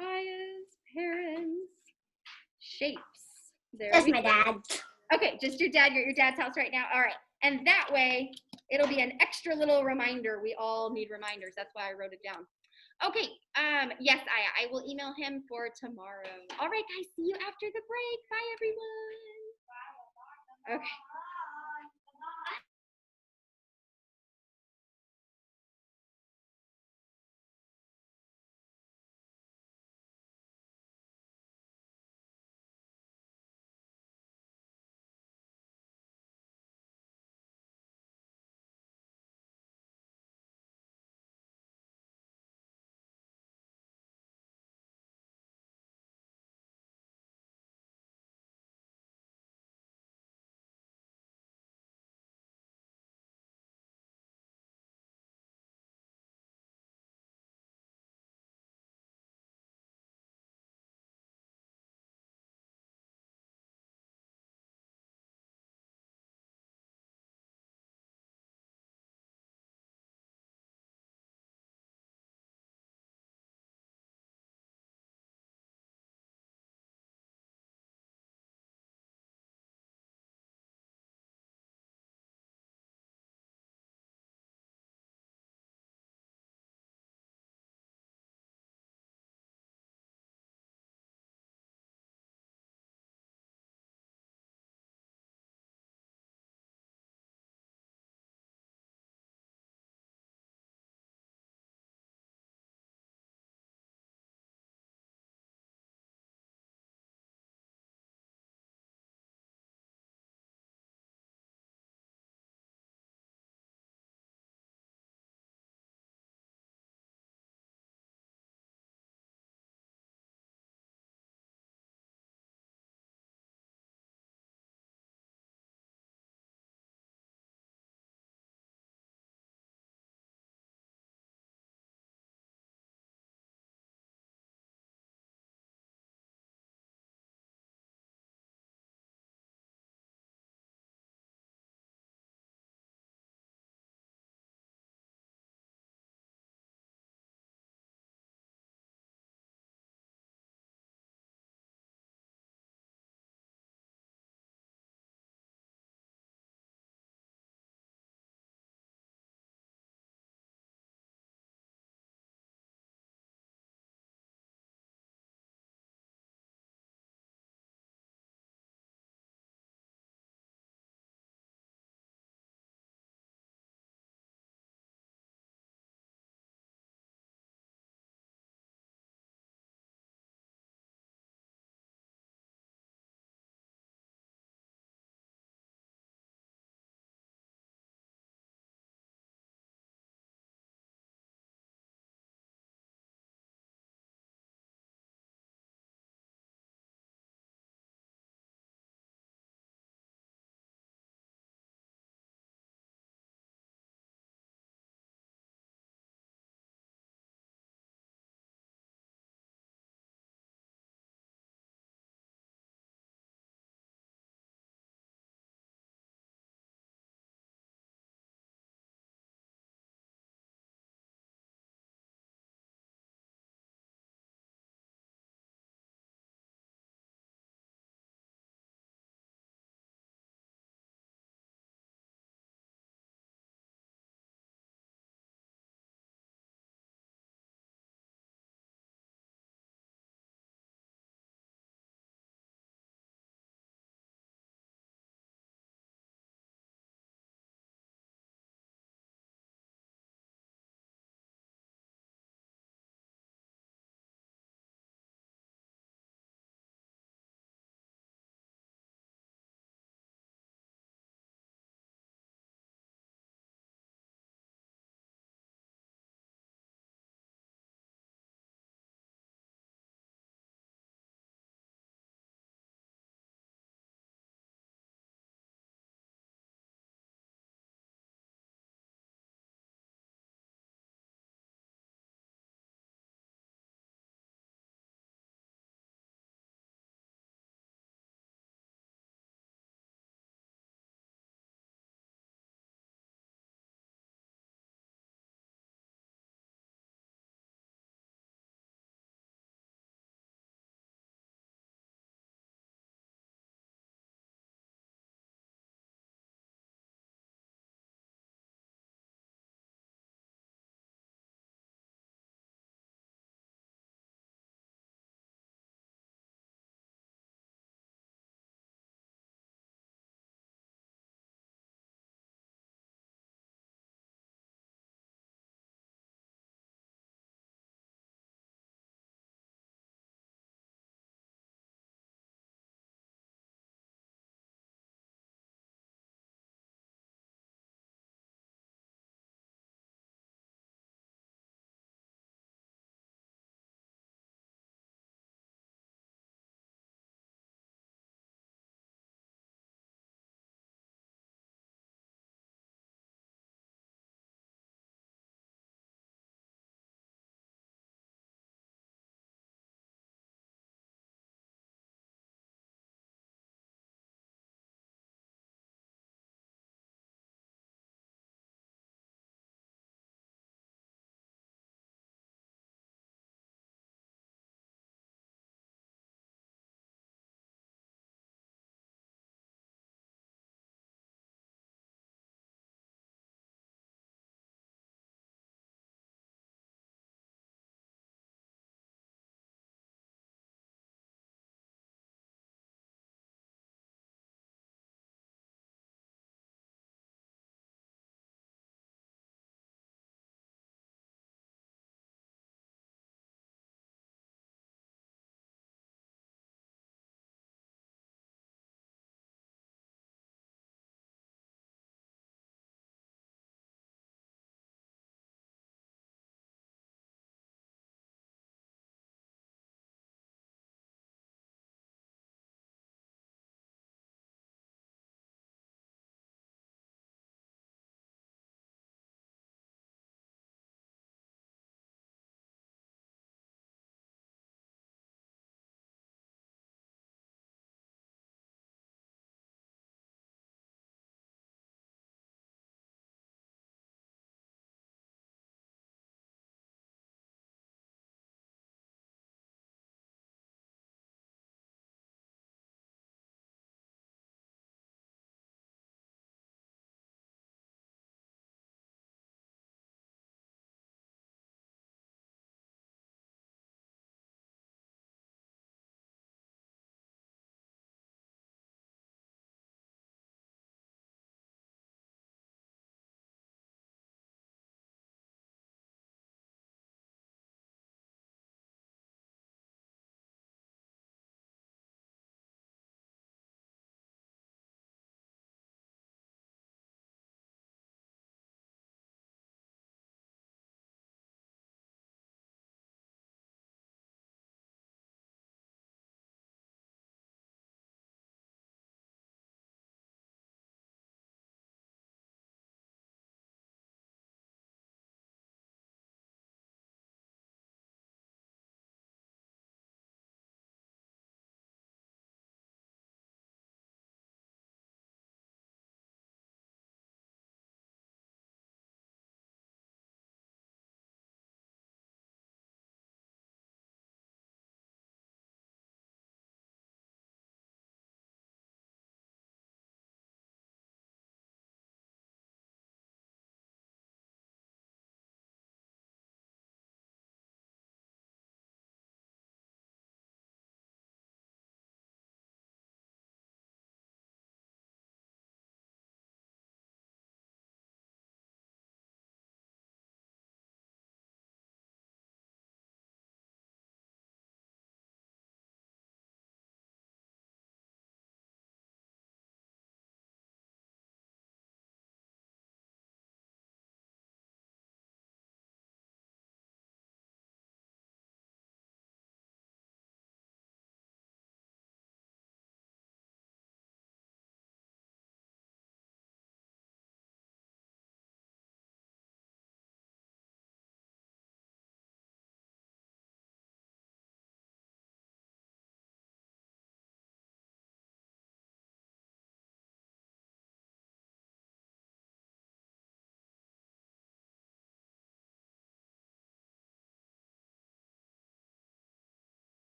Aya's parents shapes. There That's we my go. dad. Okay, just your dad. You're at your dad's house right now. All right, and that way it'll be an extra little reminder. We all need reminders. That's why I wrote it down. Okay. Yes, I will email him for tomorrow. All right, guys. See you after the break. Bye, everyone. Okay.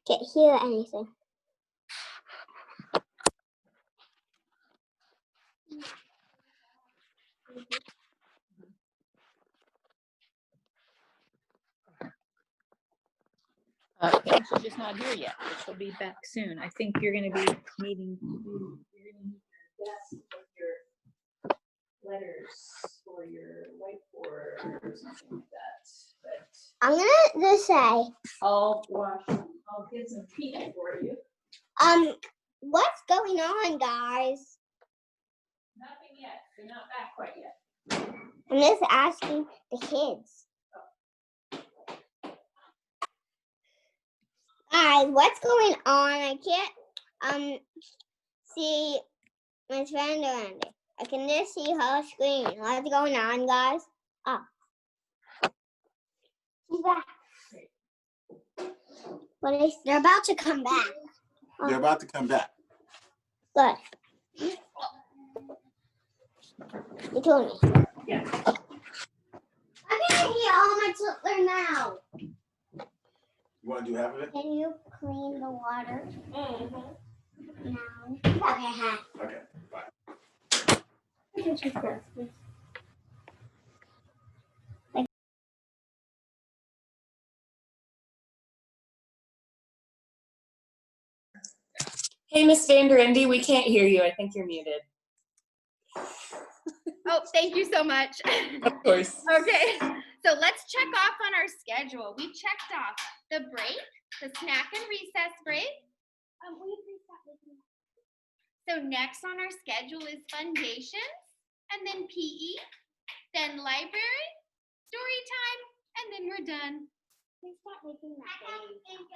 Can't hear anything. And she's just not here yet, but she'll be back soon. I think you're gonna be needing to do, you're gonna need your desk with your letters or your whiteboard or something like that. But I'm gonna just say, I'll get some peanut for you. what's going on, guys? Nothing yet. They're not back quite yet. I'm just asking the kids. Guys, what's going on? I can't see my friend around it. I can just see her screen. What's going on, guys? Oh. She's back. They're about to come back. They're about to come back. Good. You told me. Yeah. I can't hear all my children now. You want to do half of it? Can you clean the water? No. Okay. Okay, bye. Hey, Miss Vanderendy, we can't hear you. I think you're muted. Oh, thank you so much. Of course. Okay, so let's check off on our schedule. We checked off the break, the snack and recess break. Will you please stop making that? So next on our schedule is Fundations, and then PE, then library, story time, and then we're done. Please stop making that face.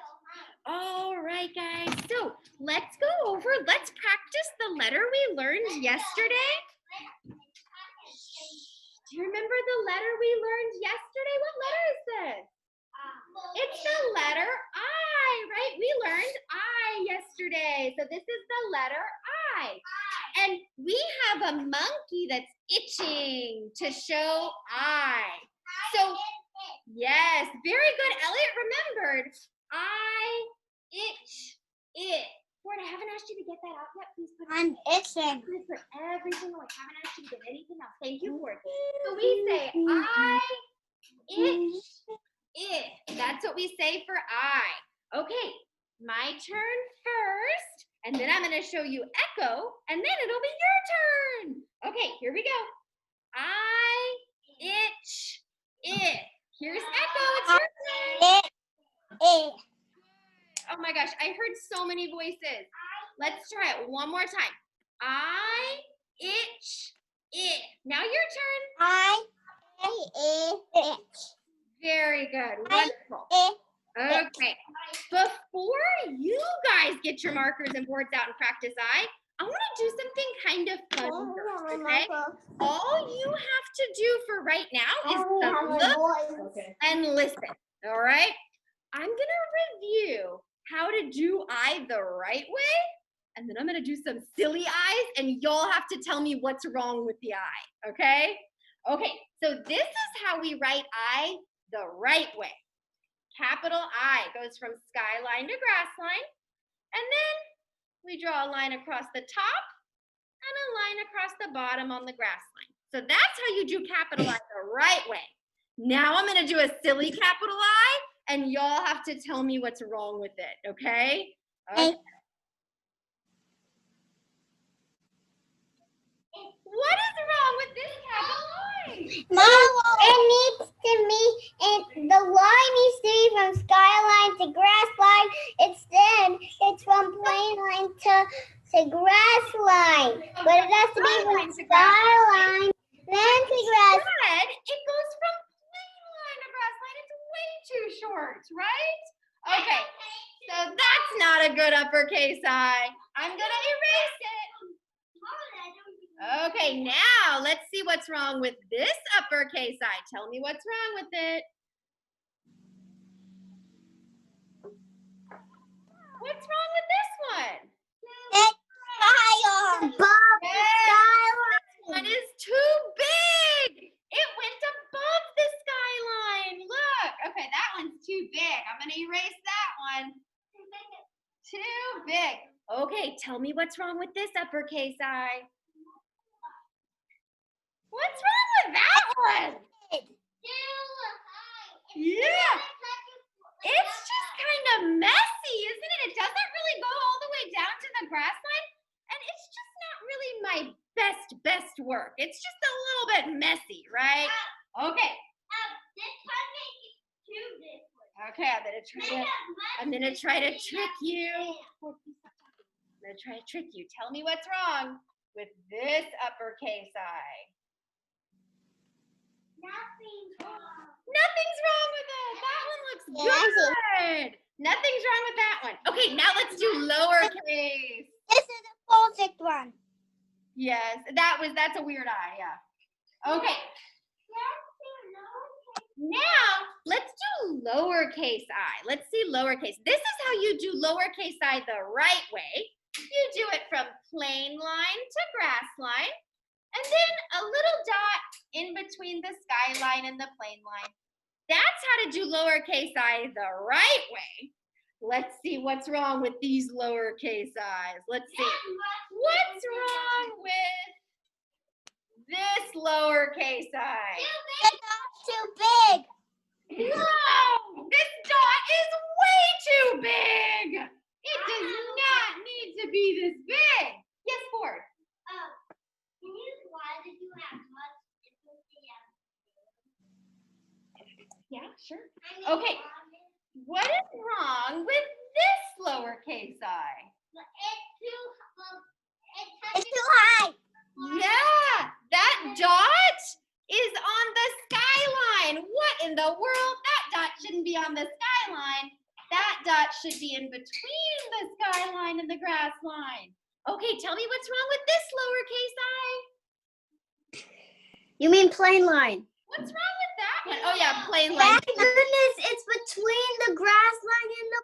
All right, guys. So let's practice the letter we learned yesterday. Do you remember the letter we learned yesterday? What letter is this? It's the letter I, right? We learned I yesterday. So this is the letter I. And we have a monkey that's itching to show I. So, yes, very good. Elliot remembered. I, itch, it. Ford, I haven't asked you to get that out yet. Please put I'm itching. Please put everything away. I haven't asked you to get anything else. Thank you, Ford. So we say I, itch, it. That's what we say for I. Okay, my turn first, and then I'm going to show you echo, and then it'll be your turn. Okay, here we go. I, itch, it. Here's echo. It's your turn. It. Oh my gosh, I heard so many voices. Let's try it one more time. I, itch, it. Now your turn. I, itch. Very good. Wonderful. Okay. Before you guys get your markers and boards out and practice I want to do something kind of fun first, okay? All you have to do for right now is to look and listen, all right? I'm going to review how to do I the right way, and then I'm going to do some silly I's, and y'all have to tell me what's wrong with the I, okay? Okay, so this is how we write I the right way. Capital I goes from skyline to grass line, and then we draw a line across the top and a line across the bottom on the grass line. So that's how you do capital I the right way. Now I'm going to do a silly capital I, and y'all have to tell me what's wrong with it, okay? Okay. What is wrong with this capital I? It needs to be, the line needs to be from skyline to grass line. Instead, it's from plain line to grass line. But it has to be from skyline, then to grass. Instead, it goes from plain line to grass line. It's way too short, right? Okay, so that's not a good uppercase I. I'm gonna erase it. Okay, now let's see what's wrong with this uppercase I. Tell me what's wrong with it. What's wrong with this one? It's higher. This one is too big. It went above the skyline. Look. Okay, that one's too big. I'm going to erase that one. Okay, tell me what's wrong with this uppercase I. What's wrong with that one? Yeah. It's just kind of messy, isn't it? It doesn't really go all the way down to the grass line. And it's just not really my best work. It's just a little bit messy, right? Okay. Okay, I'm gonna try to trick you. I'm gonna try to trick you. Tell me what's wrong with this uppercase I. Nothing's wrong with it. That one looks good. Nothing's wrong with that one. Okay, now let's do lowercase. This is a perfect one. Yes, that's a weird eye, yeah. Okay. Now, let's do lowercase I. Let's see lowercase. This is how you do lowercase I the right way. You do it from plain line to grass line, and then a little dot in between the skyline and the plain line. That's how to do lowercase I the right way. Let's see what's wrong with these lowercase i's. Let's see. What's wrong with this lowercase I? Too big. No! This dot is way too big! It does not need to be this big. Yes, Ford? Why did you have much? Yeah, sure. Okay. What is wrong with this lowercase I? It's too high. Yeah, that dot is on the skyline. What in the world? That dot shouldn't be on the skyline. That dot should be in between the skyline and the grass line. Okay, tell me what's wrong with this lowercase I. You mean plain line? What's wrong with that one? Oh yeah, plain line. Thank goodness it's between the grass line and the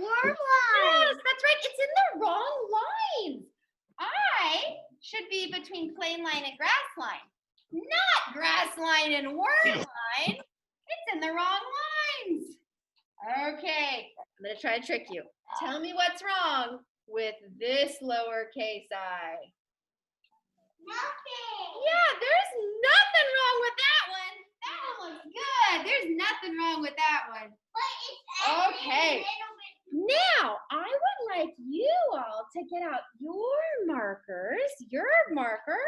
worm line. Yes, that's right. It's in the wrong lines. I should be between plain line and grass line, not grass line and worm line. It's in the wrong lines. Okay, I'm gonna try to trick you. Tell me what's wrong with this lowercase I. Nothing. Yeah, there's nothing wrong with that one. That one looks good. There's nothing wrong with that one. Okay. Now, I would like you all to get out your markers, your marker,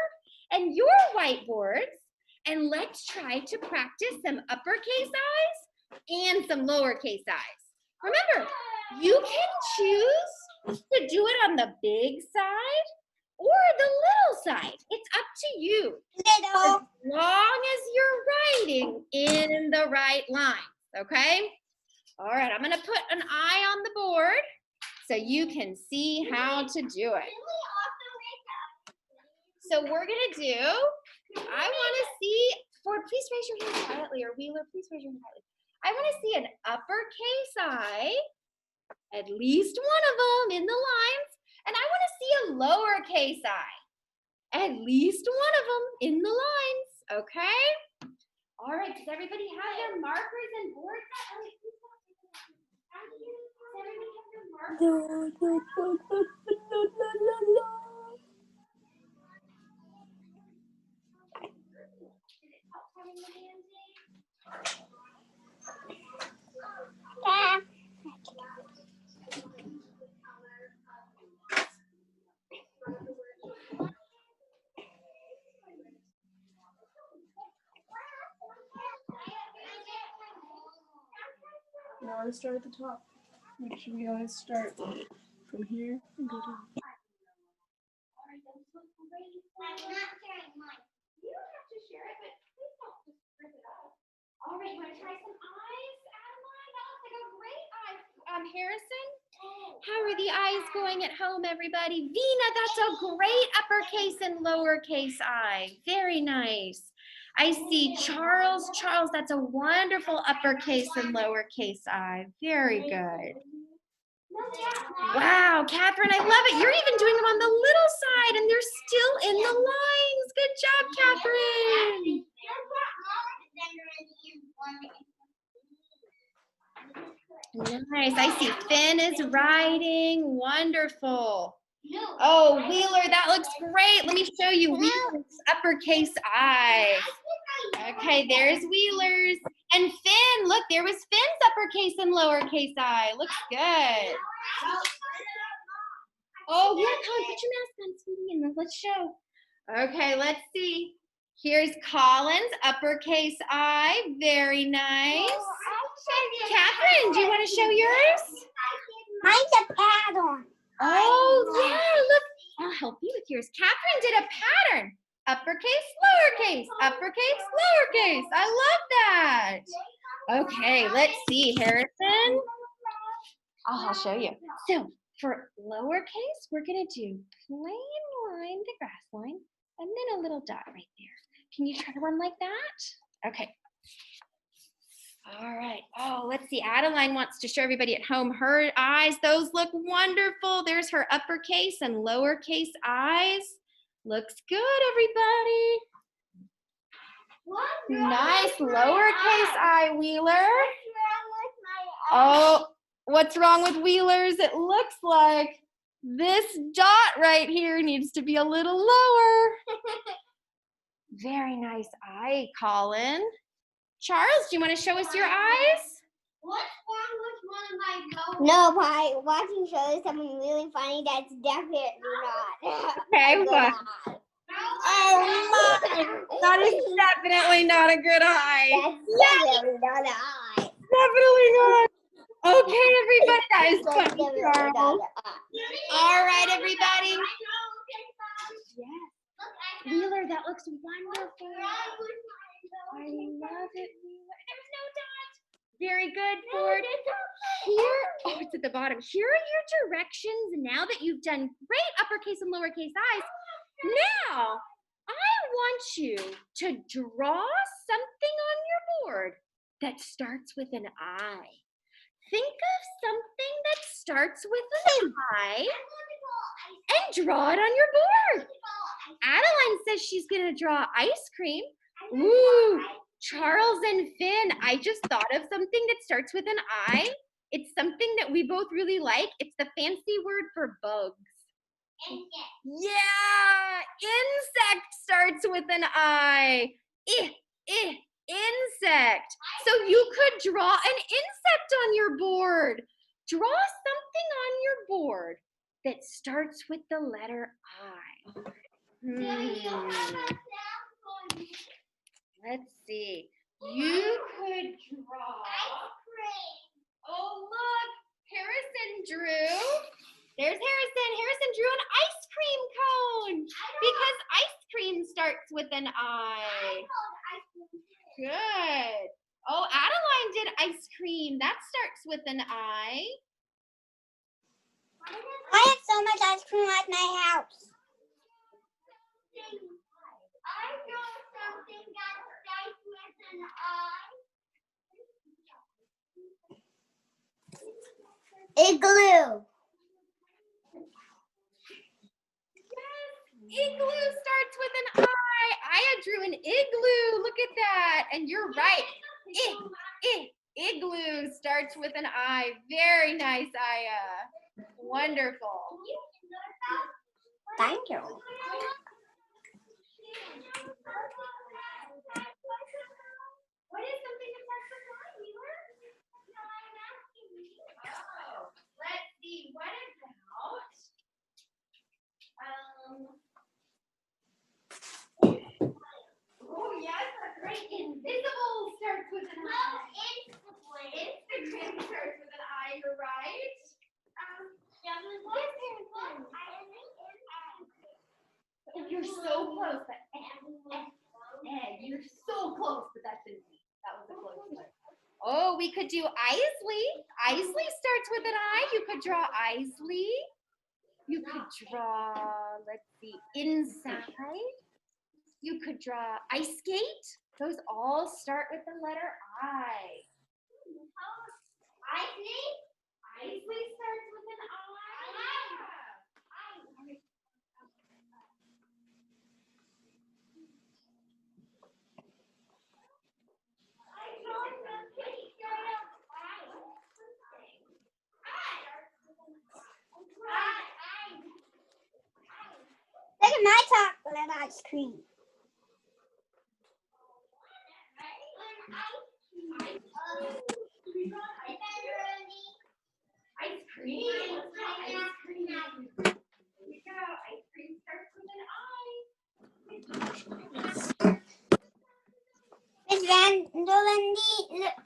and your whiteboards, and let's try to practice some uppercase I's and some lowercase I's. Remember, you can choose to do it on the big side or the little side. It's up to you. Little. As long as you're writing in the right lines, okay? All right, I'm gonna put an eye on the board so you can see how to do it. So we're gonna do, I wanna see, Ford, please raise your hand quietly, or Wheeler, please raise your hand quietly. I wanna see an uppercase I, at least one of them in the lines, and I wanna see a lowercase I, at least one of them in the lines, okay? All right, does everybody have their markers and boards? Does everybody have their markers? You always start at the top. Make sure we always start from here and go down. You don't have to share it, but please don't just rip it up. All right, you want to try some eyes, Adeline? That looks like a great eye. Harrison, how are the eyes going at home, everybody? Vina, that's a great uppercase and lowercase I. Very nice. I see Charles. Charles, that's a wonderful uppercase and lowercase I. Very good. Wow, Catherine, I love it. You're even doing them on the little side, and they're still in the lines. Good job, Catherine. Nice. I see Finn is writing. Wonderful. Oh, Wheeler, that looks great. Let me show you Wheeler's uppercase I. Okay, there's Wheeler's. And Finn, look, there was Finn's uppercase and lowercase I. Looks good. Oh, yeah, Colin, put your mask on, sweetie, and let's show. Okay, let's see. Here's Colin's uppercase I. Very nice. Catherine, do you want to show yours? Mine's a pattern. Oh, yeah, look. I'll help you with yours. Catherine did a pattern. Uppercase, lowercase, uppercase, lowercase. I love that. Okay, let's see, Harrison. Oh, I'll show you. So for lowercase, we're going to do plain line, the grass line, and then a little dot right there. Can you try one like that? Okay. All right. Oh, let's see. Adeline wants to show everybody at home her eyes. Those look wonderful. There's her uppercase and lowercase eyes. Looks good, everybody. Nice lowercase I, Wheeler. Oh, what's wrong with Wheeler's? It looks like this dot right here needs to be a little lower. Very nice eye, Colin. Charles, do you want to show us your eyes? What's wrong with one of my nose? No, by watching shows something really funny that's definitely not. Okay, what? Oh my! That is definitely not a good eye. That's definitely not an eye. Definitely not. Okay, everybody, that is That's funny, definitely not an Charles. eye. All right, everybody. Yes. Wheeler, that looks wonderful. I love it, Wheeler. There's no dot. Very good, Ford. Here, oh, it's at the bottom. Here are your directions now that you've done great uppercase and lowercase eyes. Now, I want you to draw something on your board that starts with an I. Think of something that starts with an I and draw it on your board. Adeline says she's going to draw ice cream. Ooh, Charles and Finn, I just thought of something that starts with an I. It's something that we both really like. It's the fancy word for bugs. Yeah, insect starts with an I. Insect. So you could draw an insect on your board. Draw something on your board that starts with the letter I. Let's see. You could draw. Oh, look. Harrison drew. There's Harrison. Harrison drew an ice cream cone because ice cream starts with an I. Good. Oh, Adeline did ice cream. That starts with an I. I have so much ice cream at my house. I know something that starts with an I. Igloo. Igloo starts with an I. Aya drew an igloo. Look at that. And you're right. Igloo starts with an I. Very nice, Aya. Wonderful. Thank you. What is something that starts with I, Wheeler? Oh, let's see. What about oh yes, that's right. Invisible starts with an I. Instagram starts with an I. You're right. You're so close, but egg. You're so close, but that didn't. That was a close one. Oh, we could do Isley. Isley starts with an I. You could draw Isley. You could draw, let's see, inside. You could draw ice skate. Those all start with the letter I. Isley starts with an I. Look at my chocolate ice cream. Ice cream. Ice cream. Here we go. Ice cream starts with an I. Miss Vanderlinde, look.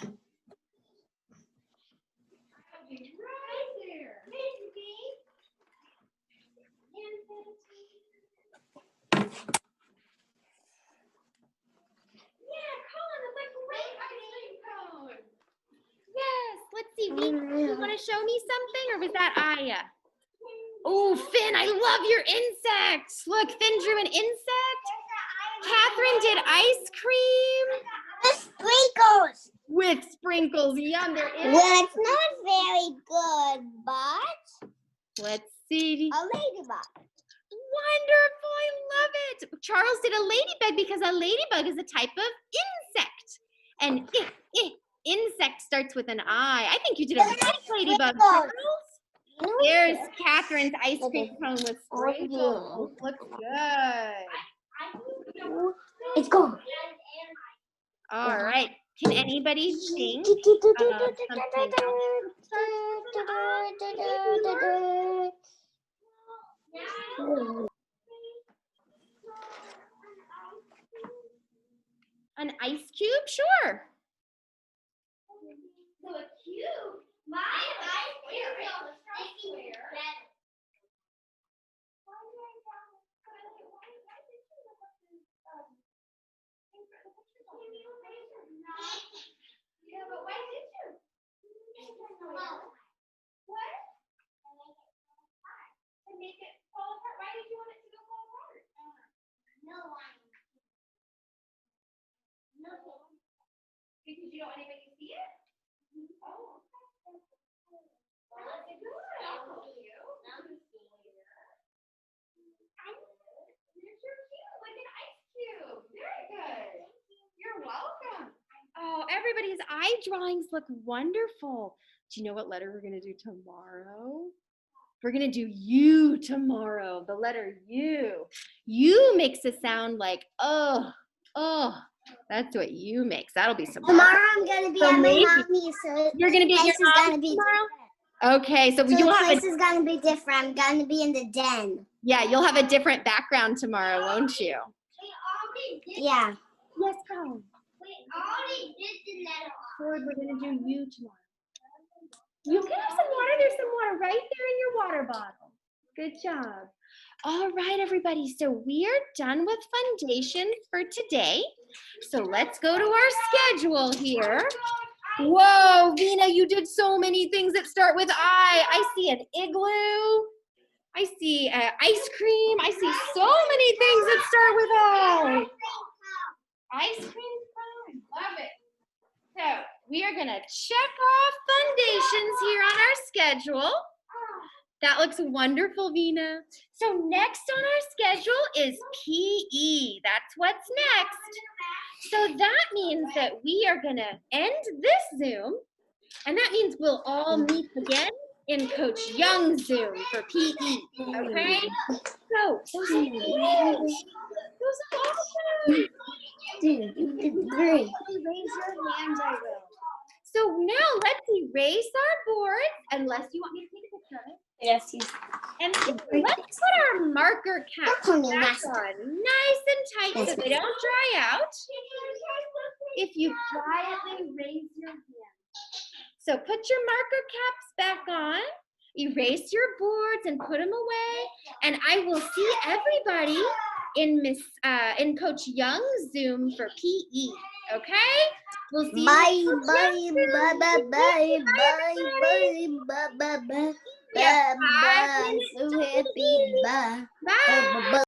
Right there. Yeah, Colin, it's like great ice cream cone. Yes, let's see. You want to show me something, or was that Aya? Oh, Finn, I love your insects. Look, Finn drew an insect. Catherine did ice cream The sprinkles. with sprinkles. Yum, there is. Well, it's not very good, but Let's see. a ladybug. Wonderful, I love it. Charles did a ladybug because a ladybug is a type of insect. And insect starts with an I. I think you did a great ladybug, Charles. There's Catherine's ice cream cone with sprinkles. Looks good. It's gone. All right. Can anybody think something else? An ice cube? Sure. So a cube. My ice cube is sticky better. Yeah, but why did you? What? To make it fall apart. Why did you want it to go fall apart? No. Because you don't want anybody to see it? Oh. Well, that's good. I'll help you. You're so cute, like an ice cube. Very good. You're welcome. Oh, everybody's eye drawings look wonderful. Do you know what letter we're going to do tomorrow? We're going to do U tomorrow, the letter U. U makes a sound like, oh. That's what U makes. That'll be some Tomorrow I'm gonna be So at my maybe- mommy's, so You're going to be at place your is mom's gonna be tomorrow? different. Okay, so So you'll the have place is gonna be different. I'm gonna be in the den. you'll have a different background tomorrow, won't you? Yeah. Yes, go. We already did the letter. Ford, we're gonna do U tomorrow. You can have some water. There's some water right there in your water bottle. Good job. All right, everybody. So we are done with foundation for today. So let's go to our schedule here. Whoa, Vina, you did so many things that start with I. I see an igloo. I see ice cream. I see so many things that start with I. Ice cream cone. Love it. So we are going to check off foundations here on our schedule. That looks wonderful, Vina. So next on our schedule is PE. That's what's next. So that means that we are going to end this Zoom, and that means we'll all meet again in Coach Young's Zoom for PE. Okay? So, those are awesome. Dude, you did great. Raise your hands, I will. So now let's erase our boards, unless you want me to take a picture of it. Yes, you. And let's put our marker caps Don't call me back nasty. on nice and tight so they don't dry out. If you quietly raise your hand. So put your marker caps back on, erase your boards and put them away, and I will see everybody in Coach Young's Zoom for PE. Okay? We'll see Bye, you. bye, bye, bye, bye, bye, bye, bye, bye, bye, bye, bye, bye, so happy, bye, Bye. bye, bye.